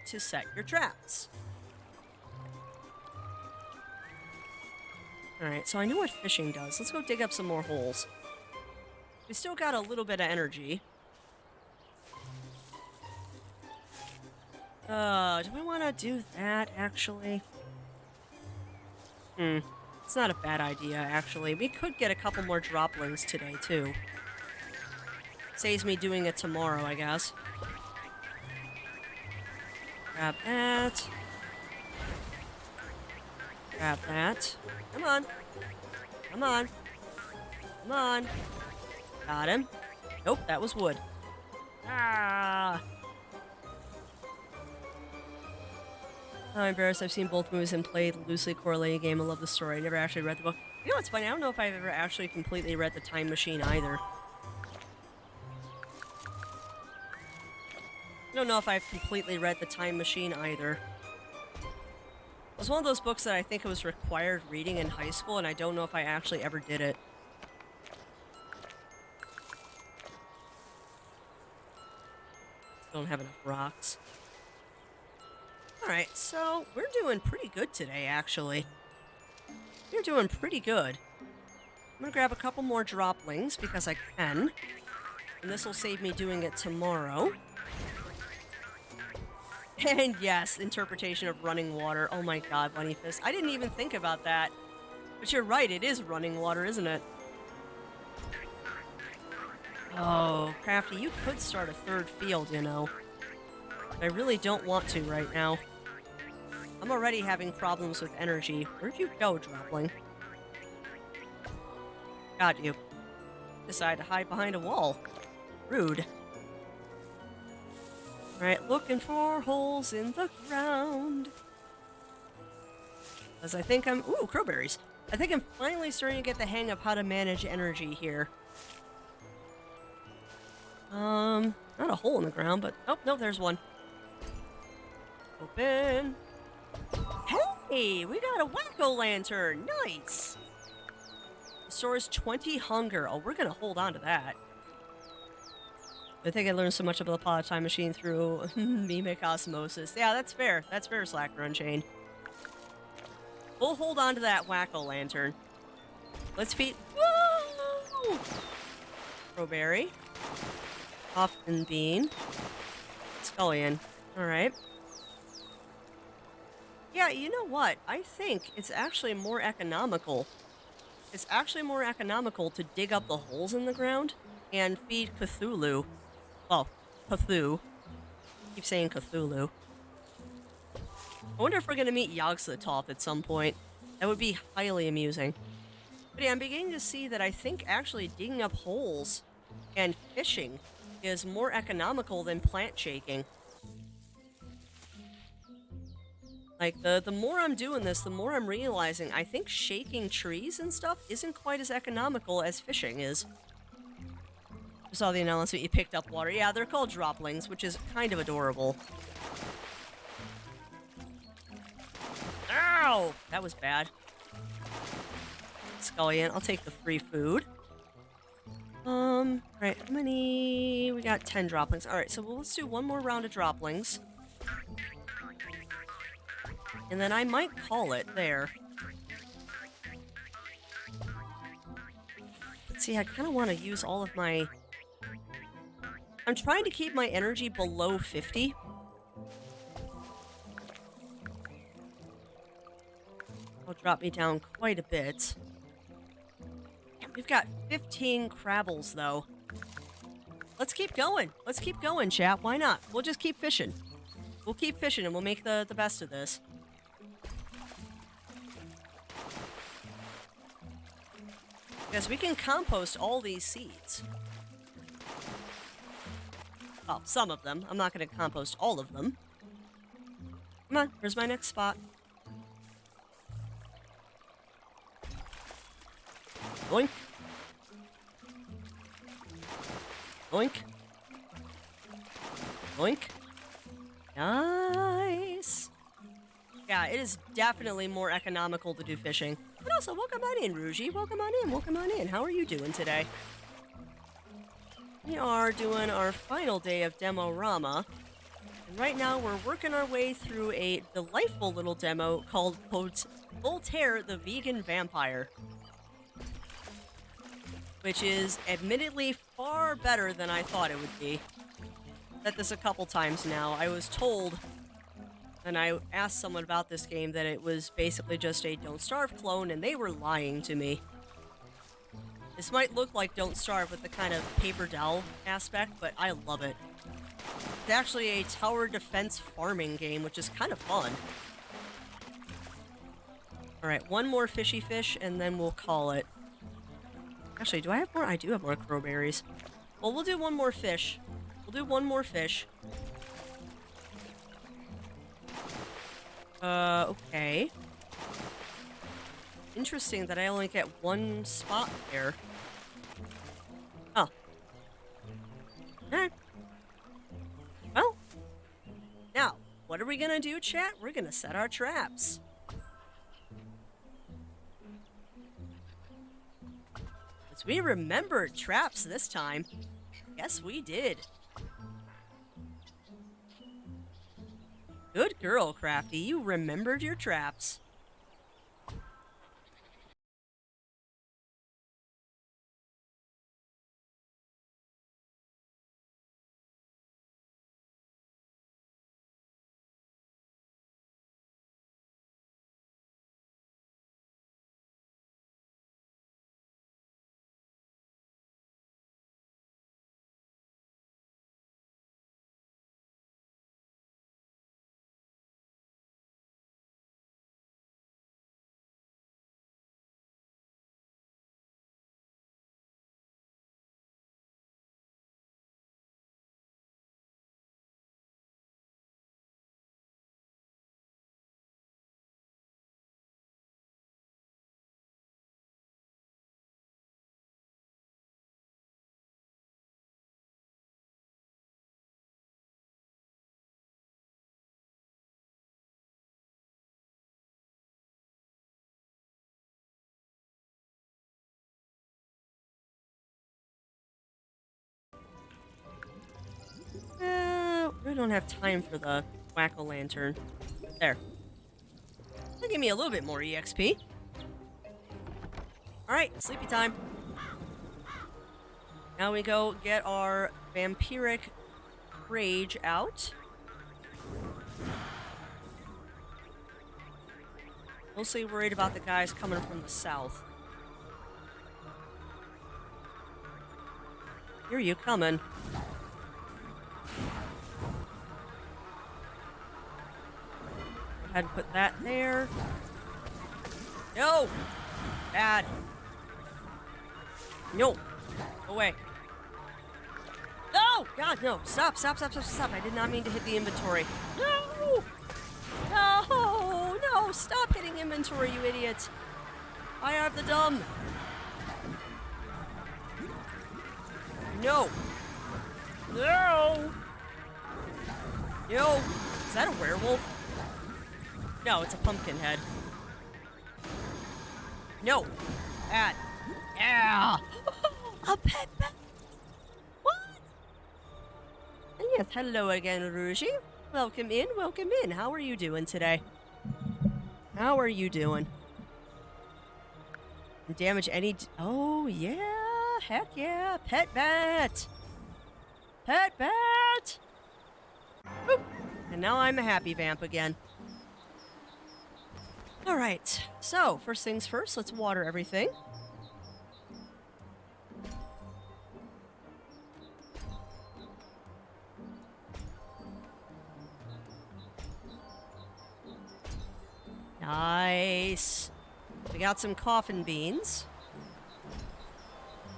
to set your traps. Alright, so I know what fishing does. Let's go dig up some more holes. We still got a little bit of energy. Do I want to do that, actually? It's not a bad idea, actually. We could get a couple more droplings today, too. Saves me doing it tomorrow, I guess. Grab that. Grab that. Come on. Come on. Come on. Got him. Nope, that was wood. Ah! I'm embarrassed. I've seen both movies and played the loosely correlated game. I love the story. I never actually read the book. You know what's funny? I don't know if I've ever actually completely read The Time Machine either. I don't know if I've completely read The Time Machine either. It was one of those books that I think it was required reading in high school, and I don't know if I actually ever did it. Don't have enough rocks. Alright, so we're doing pretty good today, actually. We're doing pretty good. I'm gonna grab a couple more droplings, because I can. And this will save me doing it tomorrow. And yes, interpretation of running water. Oh my god, Bunny Fist. I didn't even think about that. But you're right, it is running water, isn't it? Oh, Crafty, you could start a third field, you know. But I really don't want to right now. I'm already having problems with energy. Where'd you go, Dropling? Got you. Decided to hide behind a wall. Rude. Right, looking for holes in the ground. Because I think I'm... Ooh, crowberries. I think I'm finally starting to get the hang of how to manage energy here. Not a hole in the ground, but... Oh, no, there's one. Open. Hey, we got a whack-o-lantern. Nice. Restores 20 hunger. Oh, we're going to hold on to that. I think I learned so much about the Pod Time Machine through mimic osmosis. Yeah, that's fair. That's fair, Slacker Unchained. We'll hold on to that whack-o-lantern. Let's feed... Woo! Crowberry. Often bean. Scullion. Alright. Yeah, you know what? I think it's actually more economical. It's actually more economical to dig up the holes in the ground and feed Cthulhu. Well, Cthulhu. Keep saying Cthulhu. I wonder if we're gonna meet Yogg-Sothoth at some point. That would be highly amusing. But yeah, I'm beginning to see that I think actually digging up holes and fishing is more economical than plant shaking. Like, the more I'm doing this, the more I'm realizing I think shaking trees and stuff isn't quite as economical as fishing is. I saw the announcement you picked up water. Yeah, they're called droplings, which is kind of adorable. Ow! That was bad. Scullion, I'll take the free food. Right, how many? We got 10 droplings. Alright, so let's do one more round of droplings. And then I might call it there. Let's see, I kind of want to use all of my... I'm trying to keep my energy below 50. It'll drop me down quite a bit. We've got 15 crabbles, though. Let's keep going. Let's keep going, chat. Why not? We'll just keep fishing. We'll keep fishing and we'll make the best of this. Because we can compost all these seeds. Well, some of them. I'm not going to compost all of them. Come on, where's my next spot? Boink. Boink. Boink. Nice. Yeah, it is definitely more economical to do fishing. But also, welcome on in, Rougie. Welcome on in, welcome on in. How are you doing today? We are doing our final day of Demo-Rama. And right now, we're working our way through a delightful little demo called Voltaire the Vegan Vampire. Which is admittedly far better than I thought it would be. Said this a couple times now. I was told, and I asked someone about this game, that it was basically just a Don't Starve clone, and they were lying to me. This might look like Don't Starve with the kind of paper doll aspect, but I love it. It's actually a tower defense farming game, which is kind of fun. Alright, one more fishy fish, and then we'll call it. Actually, do I have more? I do have more crowberries. Well, we'll do one more fish. We'll do one more fish. Okay. Interesting that I only get one spot there. Oh. Alright. Well. Now, what are we gonna do, chat? We're gonna set our traps. We remembered traps this time. Yes, we did. Good girl, Crafty. You remembered your traps. I don't have time for the whack-a-lantern. There. That'll give me a little bit more EXP. Alright, sleepy time. Now we go get our vampiric rage out. Mostly worried about the guys coming from the south. Here you coming. Go ahead and put that there. No! Bad. No! Go away. No! God, no! Stop, stop, stop, stop, stop. I did not mean to hit the inventory. No! No! No! Stop hitting inventory, you idiot! I have the dumb! No! No! No! Is that a werewolf? No, it's a pumpkin head. No! Bad. Yeah! A pet bat! What? And yes, hello again, Rougie. Welcome in, welcome in. How are you doing today? How are you doing? Damage any... Oh, yeah! Heck yeah! Pet bat! Pet bat! Boop. And now I'm a happy vamp again. Alright, so first things first, let's water everything. Nice. We got some coffin beans.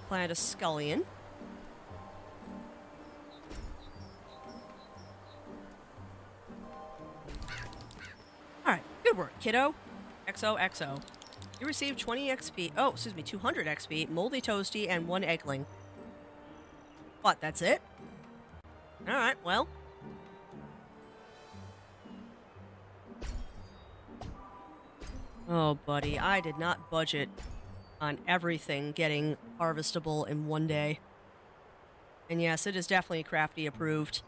Plant a scullion. Alright, good work, kiddo. XOXO. You received 20 XP. Oh, excuse me, 200 XP, moldy toasty, and 1 eggling. What, that's it? Alright, well. Oh, buddy, I did not budget on everything getting harvestable in one day. And yes, it is definitely crafty approved.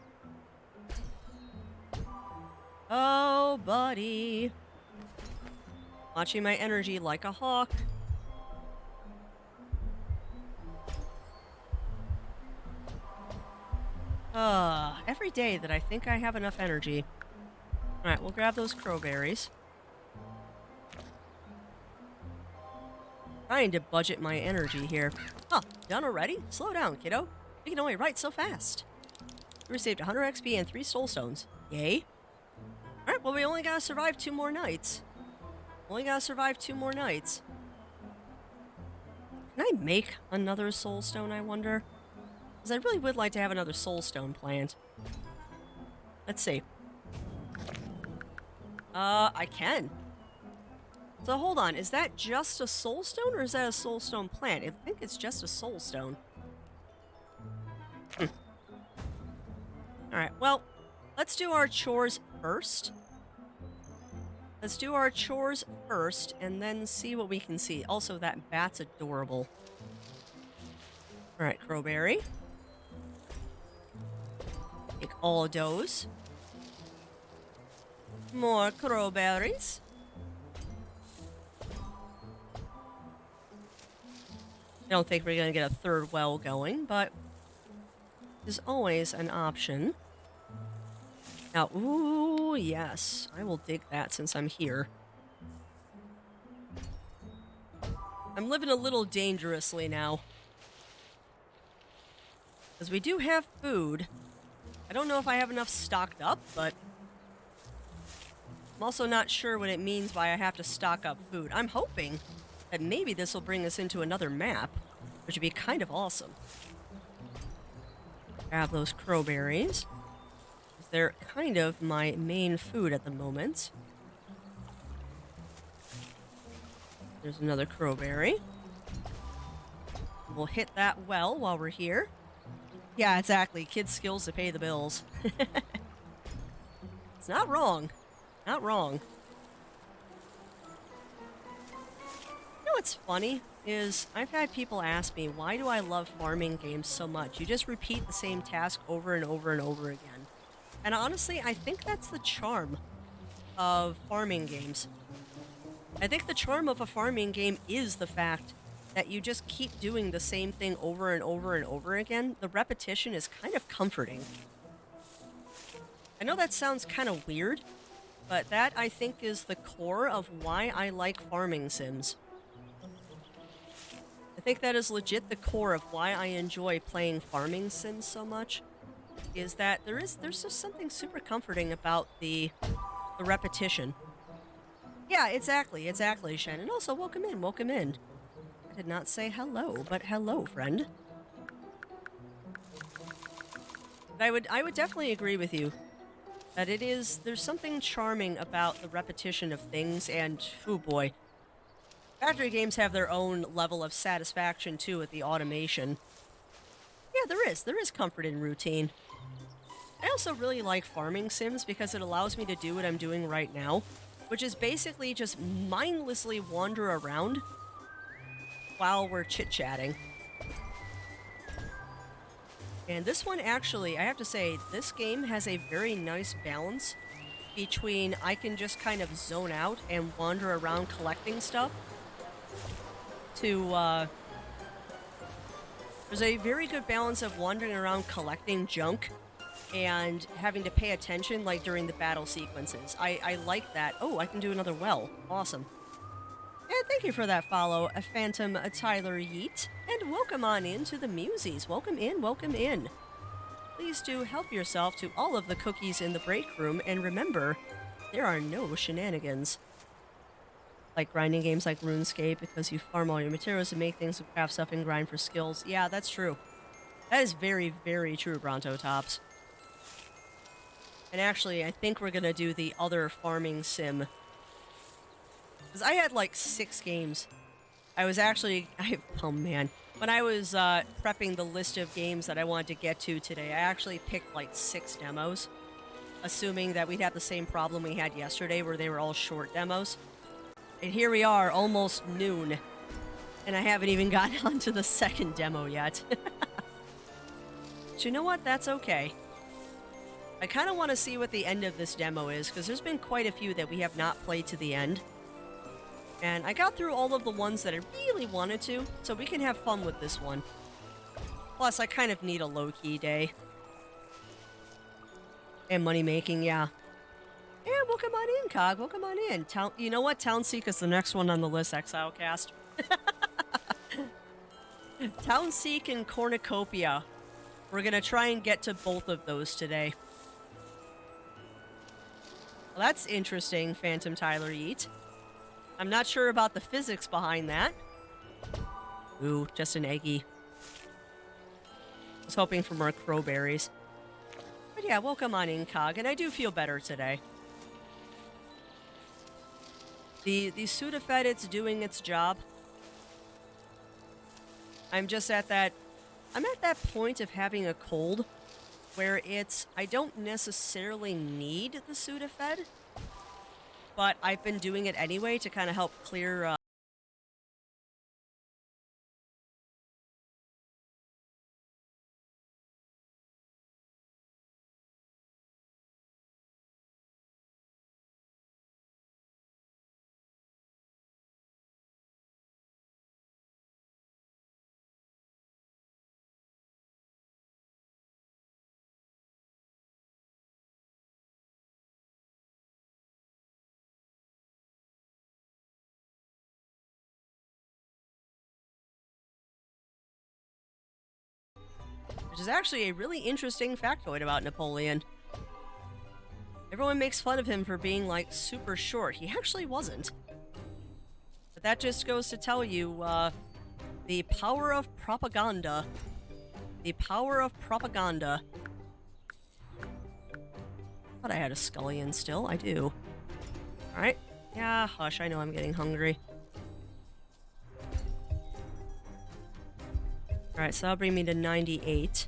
Oh, buddy. Watching my energy like a hawk. Every day that I think I have enough energy. Alright, we'll grab those crowberries. Trying to budget my energy here. Huh, done already? Slow down, kiddo. You can only write so fast. You received 100 XP and 3 soul stones. Yay. Alright, well we only gotta survive 2 more nights. Only gotta survive 2 more nights. Can I make another soul stone, I wonder? Because I really would like to have another soul stone plant. Let's see. I can. So hold on, is that just a soul stone or is that a soul stone plant? I think it's just a soul stone. Alright, well, let's do our chores first. Let's do our chores first and then see what we can see. Also, that bat's adorable. Alright, crowberry. Take all of those. More crowberries. I don't think we're going to get a third well going, but there's always an option. Now, ooh, yes. I will dig that since I'm here. I'm living a little dangerously now. Because we do have food. I don't know if I have enough stocked up, but I'm also not sure what it means by I have to stock up food. I'm hoping that maybe this will bring us into another map, which would be kind of awesome. Grab those crowberries. They're kind of my main food at the moment. There's another crowberry. We'll hit that well while we're here. Yeah, exactly. Kids' skills to pay the bills. It's not wrong. Not wrong. You know what's funny is I've had people ask me, why do I love farming games so much? You just repeat the same task over and over and over again. And honestly, I think that's the charm of farming games. I think the charm of a farming game is the fact that you just keep doing the same thing over and over and over again. The repetition is kind of comforting. I know that sounds kind of weird, but that I think is the core of why I like farming sims. I think that is legit the core of why I enjoy playing farming sims so much, is that there's just something super comforting about the repetition. Yeah, exactly, Shannon. Also, welcome in, welcome in. I did not say hello, but hello, friend. But I would definitely agree with you that there's something charming about the repetition of things, and oh boy, factory games have their own level of satisfaction too with the automation. Yeah, there is comfort in routine. I also really like farming sims because it allows me to do what I'm doing right now, which is basically just mindlessly wander around while we're chit-chatting. And this one actually, I have to say, this game has a very nice balance between I can just kind of zone out and wander around collecting stuff to, there's a very good balance of wandering around collecting junk and having to pay attention, like, during the battle sequences. I like that. Oh, I can do another well. Awesome. And thank you for that follow, a Phantom Tyler Yeet. And welcome on into the Muses. Welcome in, welcome in. Please do help yourself to all of the cookies in the break room, and remember, there are no shenanigans. Like grinding games like RuneScape, because you farm all your materials to make things with craft stuff and grind for skills. Yeah, that's true. That is very, very true, Bronto Tops. And actually, I think we're gonna do the other farming sim. Because I had like 6 games. I was actually, oh man. When I was prepping the list of games that I wanted to get to today, I actually picked like 6 demos. Assuming that we'd have the same problem we had yesterday where they were all short demos. And here we are, almost noon. And I haven't even gotten onto the second demo yet. But you know what? That's okay. I kind of want to see what the end of this demo is, because there's been quite a few that we have not played to the end. And I got through all of the ones that I really wanted to, so we can have fun with this one. Plus, I kind of need a low-key day. And money-making, yeah. Yeah, welcome on in, Cog. Welcome on in. You know what? Townseek is the next one on the list, Exilecast. Townseek and Cornucopia. We're going to try and get to both of those today. Well, that's interesting, Phantom Tyler Yeet. I'm not sure about the physics behind that. Ooh, just an eggy. I was hoping for more crowberries. But yeah, welcome on in, Cog, and I do feel better today. The Sudafed, it's doing its job. I'm just at that... I'm at that point of having a cold where I don't necessarily need the Sudafed, but I've been doing it anyway to kind of help clear which is actually a really interesting factoid about Napoleon. Everyone makes fun of him for being, like, super short. He actually wasn't. But that just goes to tell you, the power of propaganda. The power of propaganda. Thought I had a scullion still. I do. Alright. Yeah, hush. I know I'm getting hungry. Alright, so that'll bring me to 98.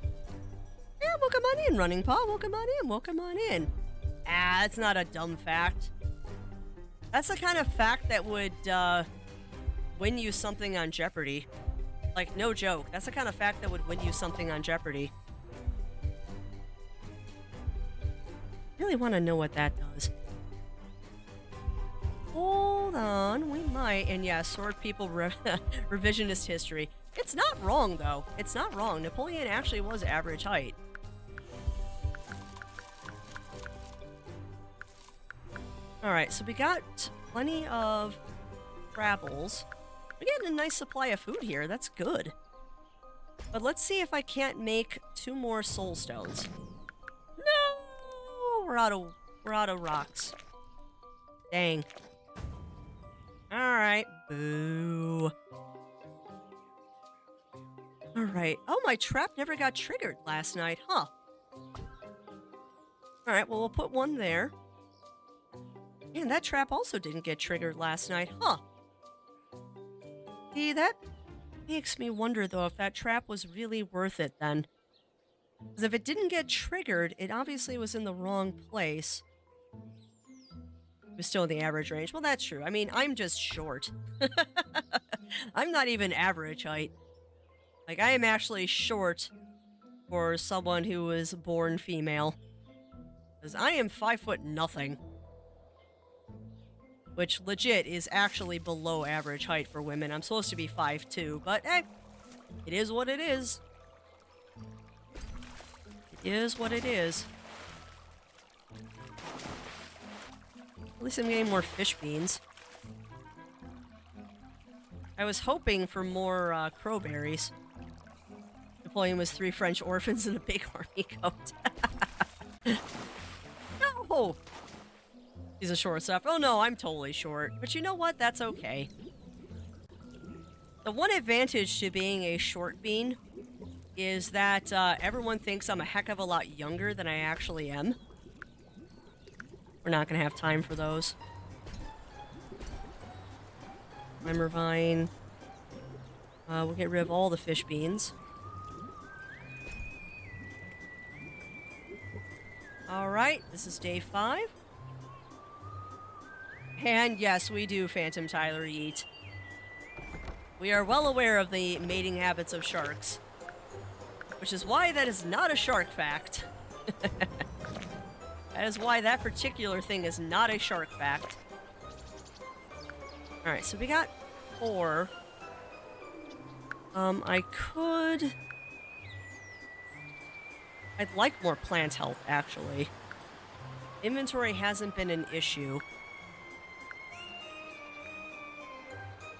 Yeah, welcome on in, Running Paw. Welcome on in. Welcome on in. Ah, that's not a dumb fact. That's the kind of fact that would, win you something on Jeopardy. Like, no joke. That's the kind of fact that would win you something on Jeopardy. Really want to know what that does. Hold on, we might. And yeah, sword people revisionist history. It's not wrong though. It's not wrong. Napoleon actually was average height. All right, so we got plenty of grapples. We're getting a nice supply of food here. That's good. But let's see if I can't make 2 more soul stones. No, we're out of rocks. Dang. All right, boo. All right. Oh, my trap never got triggered last night, huh? All right, well, we'll put one there. Man, that trap also didn't get triggered last night, huh? See, that makes me wonder, though, if that trap was really worth it then. Because if it didn't get triggered, it obviously was in the wrong place. It was still in the average range. Well, that's true. I mean, I'm just short. I'm not even average height. Like, I am actually short for someone who was born female. Because I am 5 foot nothing. Which legit is actually below average height for women. I'm supposed to be 5'2", but hey, it is what it is. It is what it is. At least I'm getting more fish beans. I was hoping for more crowberries. Napoleon was 3 French orphans and a big army coat. No! He's a short stuff. Oh no, I'm totally short. But you know what? That's okay. The one advantage to being a short bean is that everyone thinks I'm a heck of a lot younger than I actually am. We're not going to have time for those. Timer vine. We'll get rid of all the fish beans. Alright, this is day 5. And yes, we do Phantom Tyler eat. We are well aware of the mating habits of sharks. Which is why that is not a shark fact. That is why that particular thing is not a shark fact. Alright, so we got 4. I'd like more plant health, actually. Inventory hasn't been an issue.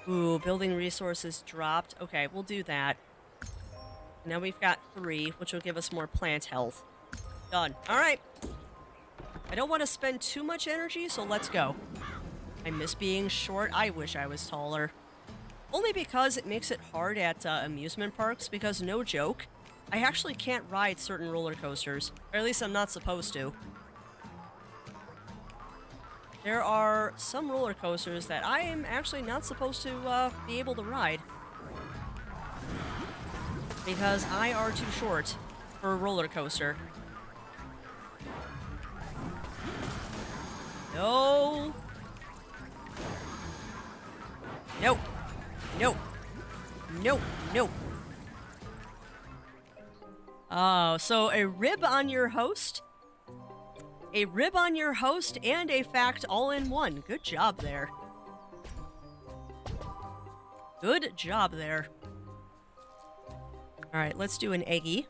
Ooh, building resources dropped. Okay, we'll do that. Now we've got 3, which will give us more plant health. Done. Alright. I don't want to spend too much energy, so let's go. I miss being short. I wish I was taller. Only because it makes it hard at amusement parks, because no joke, I actually can't ride certain roller coasters. Or at least I'm not supposed to. There are some roller coasters that I am actually not supposed to be able to ride. Because I are too short for a roller coaster. No. Nope. Nope. Nope. Nope. Oh, so a rib on your host? A rib on your host and a fact all in one. Good job there. Good job there. Alright, let's do an eggie.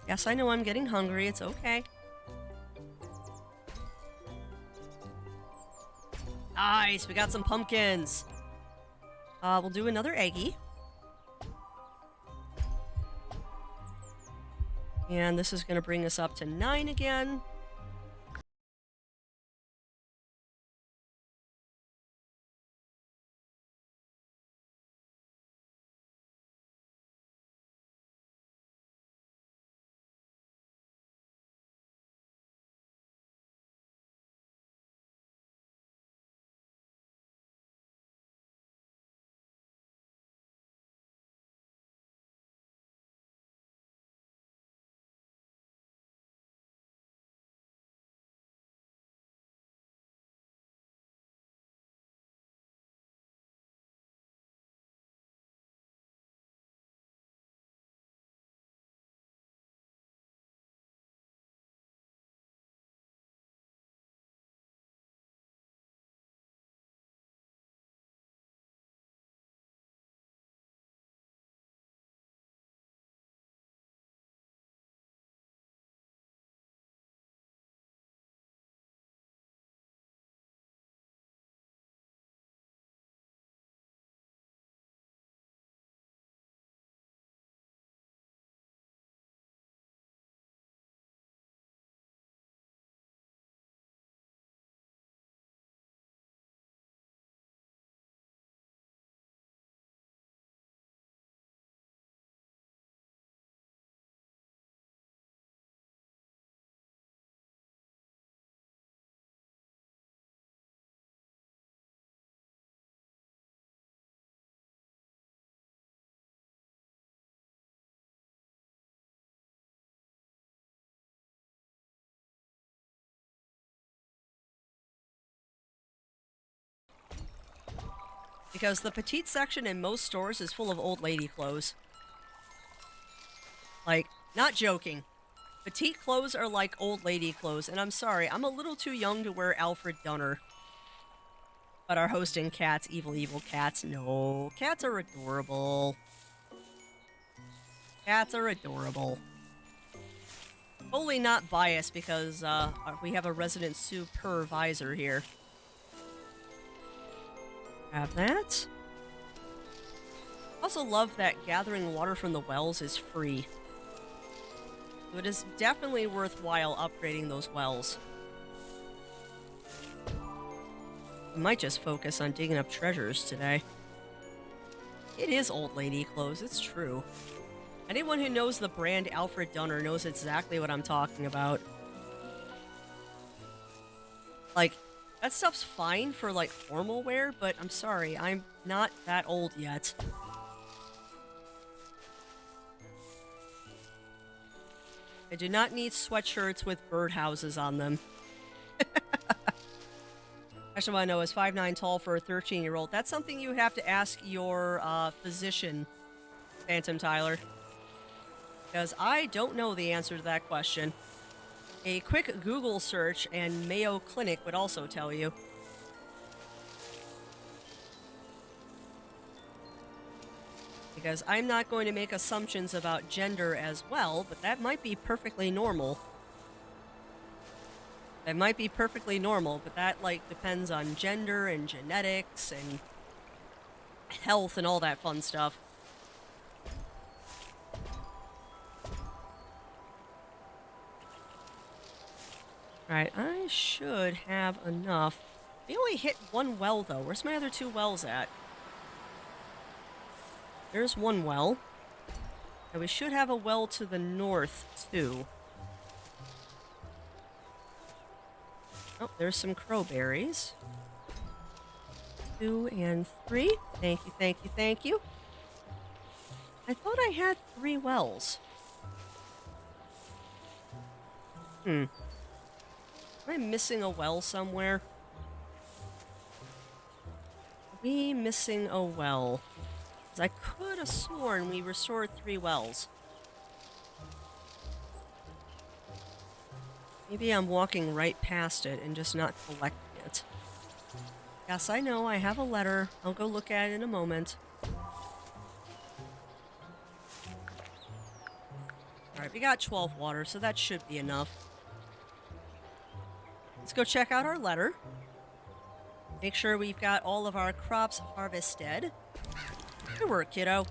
Yes, I know I'm getting hungry. It's okay. Nice, we got some pumpkins. We'll do another eggie. And this is going to bring us up to 9 again. Because the petite section in most stores is full of old lady clothes. Like, not joking. Petite clothes are like old lady clothes, and I'm sorry, I'm a little too young to wear Alfred Dunner. But our hosting cats, evil, evil cats, no. Cats are adorable. Cats are adorable. Totally not biased because we have a resident supervisor here. Have that. Also love that gathering water from the wells is free. So it is definitely worthwhile upgrading those wells. We might just focus on digging up treasures today. It is old lady clothes, it's true. Anyone who knows the brand Alfred Dunner knows exactly what I'm talking about. Like, that stuff's fine for, like, formal wear, but I'm sorry, I'm not that old yet. I do not need sweatshirts with birdhouses on them. Actually, what I know is 5'9" tall for a 13-year-old. That's something you have to ask your physician, Phantom Tyler. Because I don't know the answer to that question. A quick Google search and Mayo Clinic would also tell you. Because I'm not going to make assumptions about gender as well, but that might be perfectly normal. That might be perfectly normal, but that, like, depends on gender and genetics and health and all that fun stuff. Alright, I should have enough. We only hit one well, though. Where's my other 2 wells at? There's one well. And we should have a well to the north, too. Oh, there's some crowberries. 2 and 3. Thank you, thank you, thank you. I thought I had 3 wells. Am I missing a well somewhere? Are we missing a well? Because I could have sworn we restored 3 wells. Maybe I'm walking right past it and just not collecting it. Yes, I know, I have a letter. I'll go look at it in a moment. Alright, we got 12 water, so that should be enough. Let's go check out our letter. Make sure we've got all of our crops harvested. Good work, kiddo.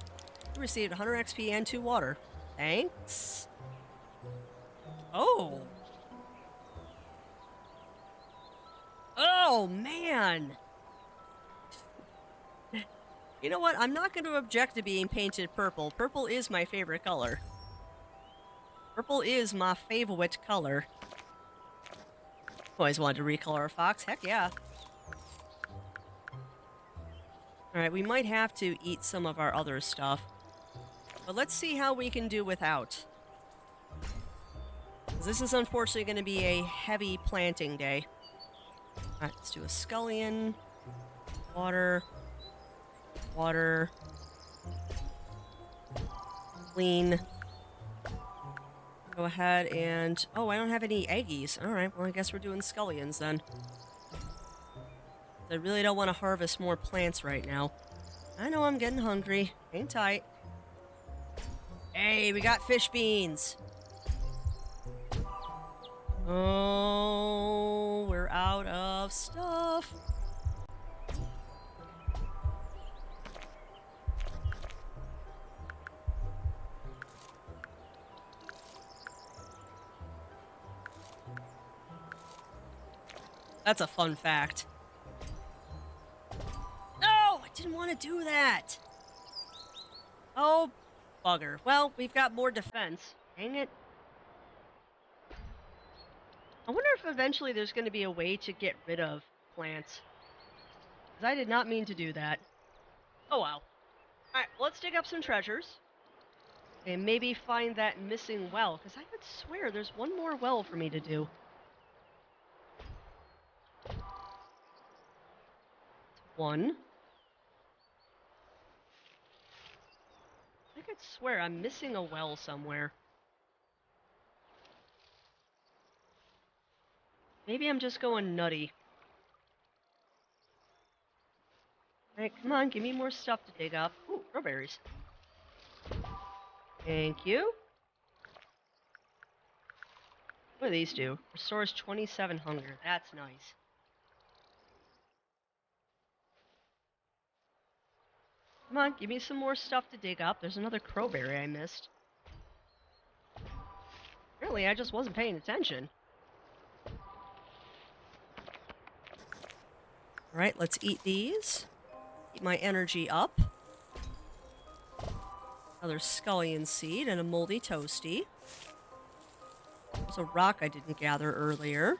You received 100 XP and 2 water. Thanks. Oh. Oh, man. You know what? I'm not going to object to being painted purple. Purple is my favorite color. Purple is my favorite color. Always wanted to recolor a fox. Heck yeah. Alright, we might have to eat some of our other stuff. But let's see how we can do without. 'Cause this is unfortunately going to be a heavy planting day. Alright, let's do a scullion. Water. Water. Clean. Go ahead and... Oh, I don't have any eggies. Alright, well I guess we're doing scullions then. I really don't want to harvest more plants right now. I know I'm getting hungry. Hang tight. Hey, we got fish beans. Oh, we're out of stuff. That's a fun fact. No, I didn't want to do that. Oh, bugger. Well, we've got more defense. Dang it. I wonder if eventually there's going to be a way to get rid of plants. Because I did not mean to do that. Oh, wow. Alright, let's dig up some treasures. And maybe find that missing well. Because I could swear there's one more well for me to do. One. could swear I'm missing a well somewhere. Maybe I'm just going nutty. Alright, come on, give me more stuff to dig up. Ooh, strawberries. Thank you. What do these do? Restores 27 hunger. That's nice. Come on, give me some more stuff to dig up. There's another crowberry I missed. Apparently, I just wasn't paying attention. Alright, let's eat these. Keep my energy up. Another scullion seed and a moldy toasty. There's a rock I didn't gather earlier.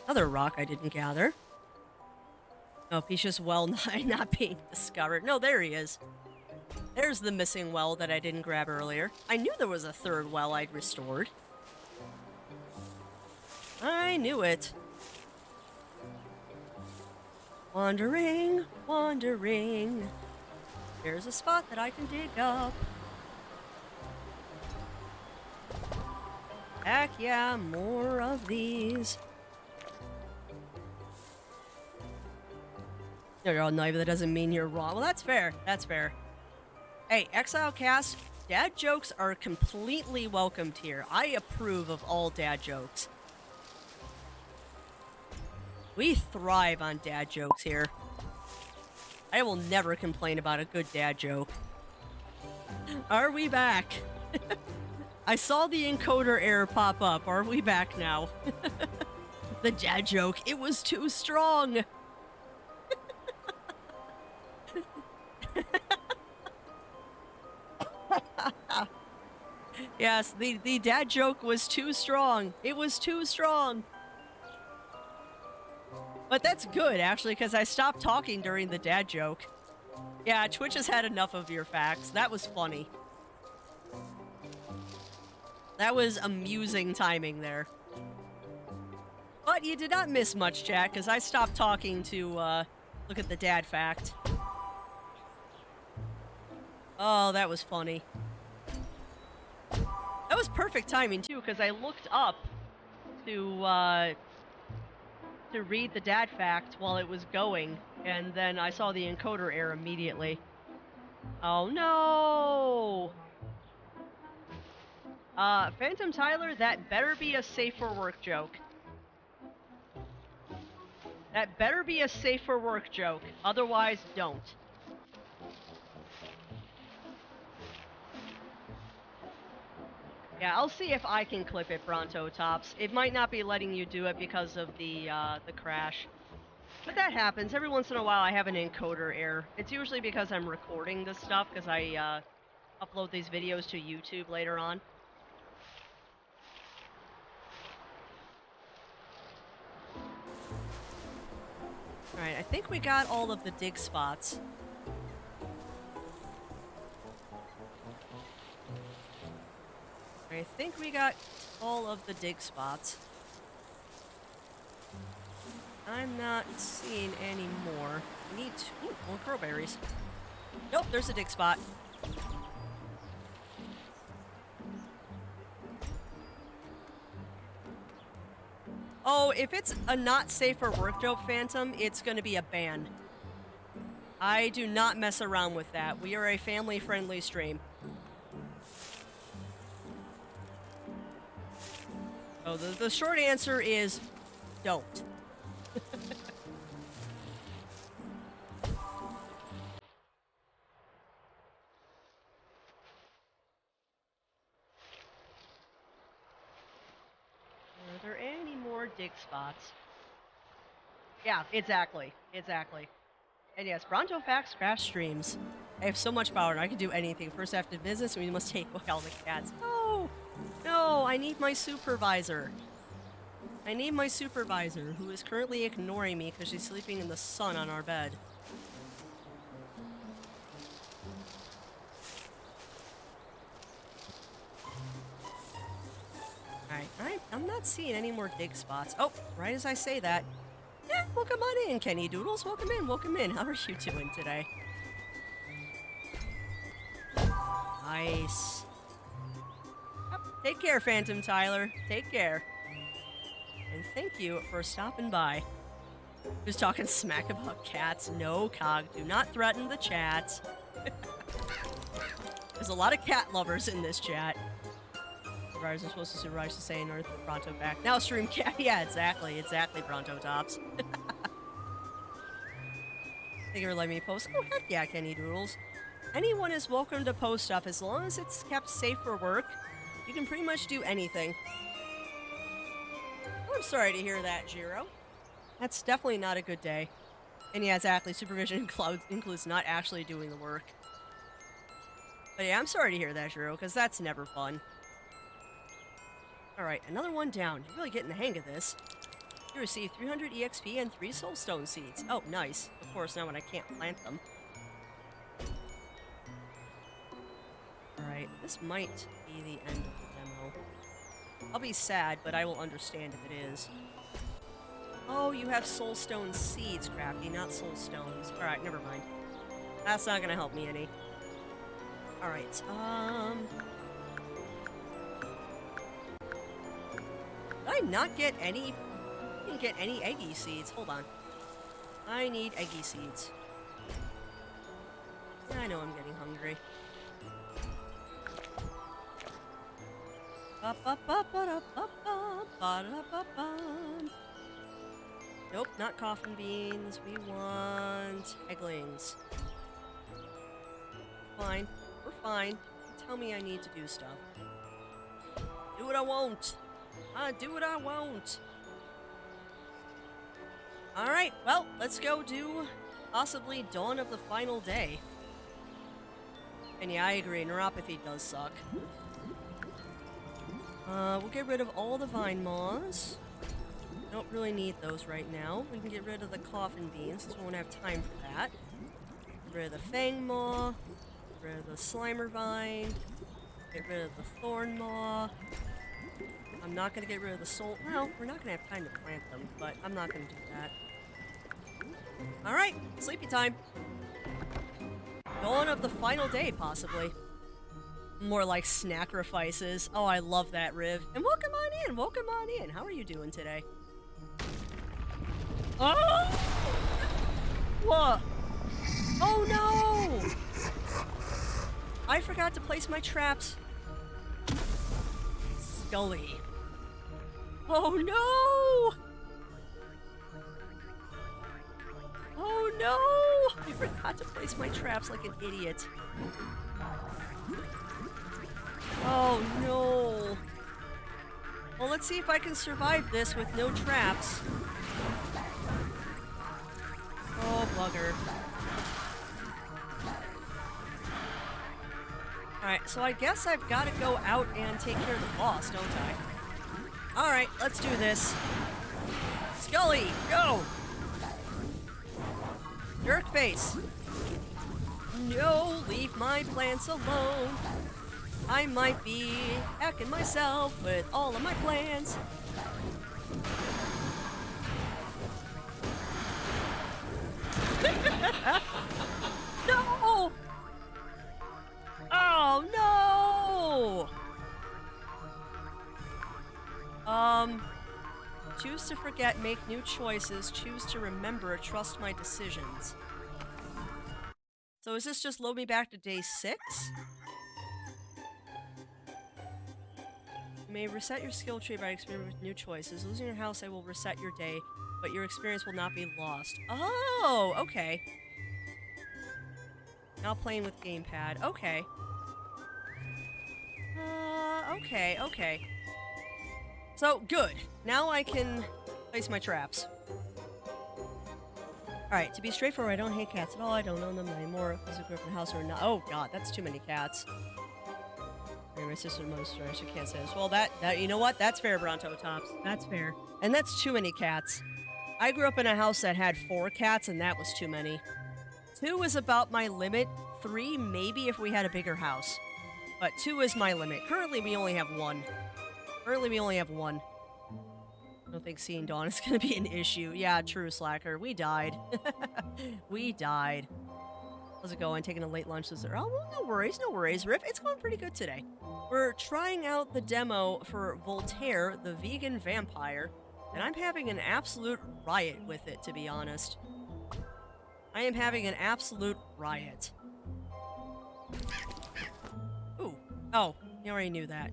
Another rock I didn't gather. Oh, he's just well not being discovered. No, there he is. There's the missing well that I didn't grab earlier. I knew there was a third well I'd restored. I knew it. Wandering, wandering. There's a spot that I can dig up. Heck yeah, more of these. No, that doesn't mean you're wrong. Well, that's fair. That's fair. Hey, Exile Cast, dad jokes are completely welcomed here. I approve of all dad jokes. We thrive on dad jokes here. I will never complain about a good dad joke. Are we back? I saw the encoder error pop up. Are we back now? The dad joke. It was too strong. Yes, the dad joke was too strong. It was too strong. But that's good, actually, because I stopped talking during the dad joke. Yeah, Twitch has had enough of your facts. That was funny. That was amusing timing there. But you did not miss much, chat, because I stopped talking to look at the dad fact. Oh, that was funny. That was perfect timing, too, because I looked up to read the dad fact while it was going, and then I saw the encoder error immediately. Oh, no! Phantom Tyler, that better be a safe for work joke. That better be a safe for work joke. Otherwise, don't. Yeah, I'll see if I can clip it, Bronto Tops. It might not be letting you do it because of the crash. But that happens. Every once in a while I have an encoder error. It's usually because I'm recording this stuff, because I upload these videos to YouTube later on. Alright, I think we got all of the dig spots. I think we got all of the dig spots. I'm not seeing any more. We need more crowberries. Nope, there's a dig spot. Oh, if it's a not safe for work joke, Phantom, it's gonna be a ban. I do not mess around with that. We are a family-friendly stream. So the short answer is don't. Are there any more dig spots? Yeah, exactly. Exactly. And yes, Bronto Facts crash streams. I have so much power and I can do anything. First after business, we must take away all the cats. No! No, I need my supervisor. I need my supervisor, who is currently ignoring me because she's sleeping in the sun on our bed. Alright, I'm not seeing any more dig spots. Oh, right as I say that. Yeah, welcome on in, Kenny Doodles. Welcome in, welcome in. How are you doing today? Nice. Yep. Take care, Phantom Tyler. Take care. And thank you for stopping by. Who's talking smack about cats? No, Cog. Do not threaten the chat. There's a lot of cat lovers in this chat. Riders are supposed to supervise to say North Pronto back. Now stream cat. Yeah, exactly. Exactly, Pronto Tops. Thank you for letting me post. Oh, heck yeah, Kenny Doodles. Anyone is welcome to post stuff as long as it's kept safe for work. You can pretty much do anything. Oh, I'm sorry to hear that, Jiro. That's definitely not a good day. And yeah, exactly. Supervision includes not actually doing the work. But yeah, I'm sorry to hear that, Jiro, because that's never fun. Alright, another one down. You're really getting the hang of this. You receive 300 EXP and 3 soulstone seeds. Oh, nice. Of course, now when I can't plant them. Alright, this might be the end of the demo. I'll be sad, but I will understand if it is. Oh, you have soulstone seeds, Crafty, not soulstones. Alright, never mind. That's not gonna help me any. Alright, did I not get any? I didn't get any eggy seeds. Hold on. I need eggy seeds. Yeah, I know I'm getting hungry. Nope, not coffin beans. We want egglings. Fine. We're fine. Tell me I need to do stuff. Do what I won't. Do what I won't. Alright, well, let's go do possibly Dawn of the Final Day. And yeah, I agree, neuropathy does suck. We'll get rid of all the vine moths. Don't really need those right now. We can get rid of the coffin beans, since we won't have time for that. Get rid of the fang maw. Get rid of the slimer vine. Get rid of the thorn maw. I'm not gonna get rid of the soul. Well, we're not gonna have time to plant them, but I'm not gonna do that. Alright, sleepy time. Dawn of the Final Day, possibly. More like snacrifices. Oh, I love that, Riv. And welcome on in, welcome on in. How are you doing today? Oh! What? Oh no! I forgot to place my traps. Scully. Oh no! Oh no! I forgot to place my traps like an idiot. Oh no! Well, let's see if I can survive this with no traps. Oh, bugger. Alright, so I guess I've got to go out and take care of the boss, don't I? Alright, let's do this. Scully, go! Jerk face. No, leave my plants alone. I might be hacking myself with all of my plans. No! Oh, no! Choose to forget, make new choices, choose to remember, trust my decisions. So is this just load me back to day 6? You may reset your skill tree by experimenting with new choices. Losing your house, I will reset your day, but your experience will not be lost. Oh, okay. Now playing with gamepad. Okay. Okay. So, good. Now I can place my traps. Alright, to be straightforward, I don't hate cats at all. I don't own them anymore. Because I grew up in a house or not. Oh, God, that's too many cats. My sister most story, she can't say this. Well, that you know what? That's fair, Bronto Tops. That's fair. And that's too many cats. I grew up in a house that had 4 cats, and that was too many. 2 is about my limit. 3, maybe if we had a bigger house. But 2 is my limit. Currently, we only have 1. I don't think seeing Dawn is going to be an issue. Yeah, true, Slacker. We died. We died. How's it going? Taking a late lunch this. Oh, well, no worries, no worries, Riff. It's going pretty good today. We're trying out the demo for Voltaire, the vegan vampire, and I'm having an absolute riot with it, to be honest. I am having an absolute riot. Ooh. Oh, you already knew that.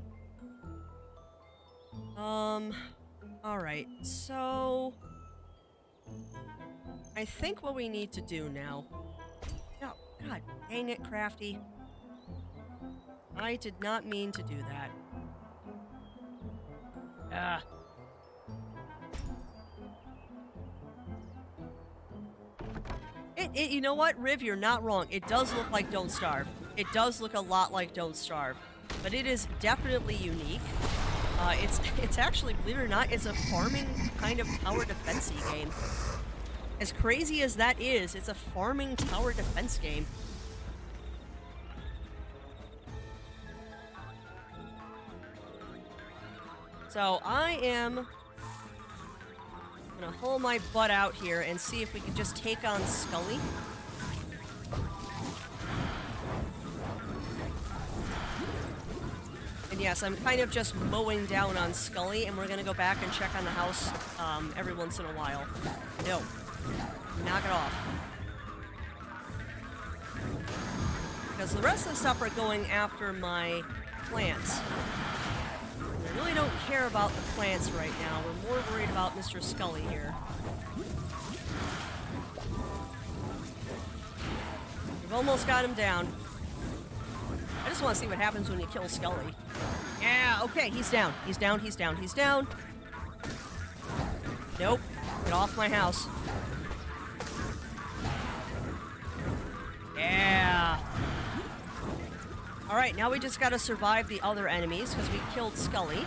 Alright, so... I think what we need to do now... Oh, god dang it, Crafty. I did not mean to do that. Ah. You know what, Riv, you're not wrong. It does look like Don't Starve. It does look a lot like Don't Starve. But it is definitely unique. It's actually, believe it or not, it's a farming kind of tower defense-y game. As crazy as that is, it's a farming tower defense game. So I am gonna hold my butt out here and see if we can just take on Scully. And yes, I'm kind of just mowing down on Scully, and we're gonna go back and check on the house every once in a while. No. Knock it off. Because the rest of the stuff are going after my plants. I really don't care about the plants right now. We're more worried about Mr. Scully here. We've almost got him down. I just want to see what happens when you kill Scully. Yeah, okay, he's down. He's down, he's down, he's down. Nope. Get off my house. Yeah. Alright, now we just gotta survive the other enemies, because we killed Scully.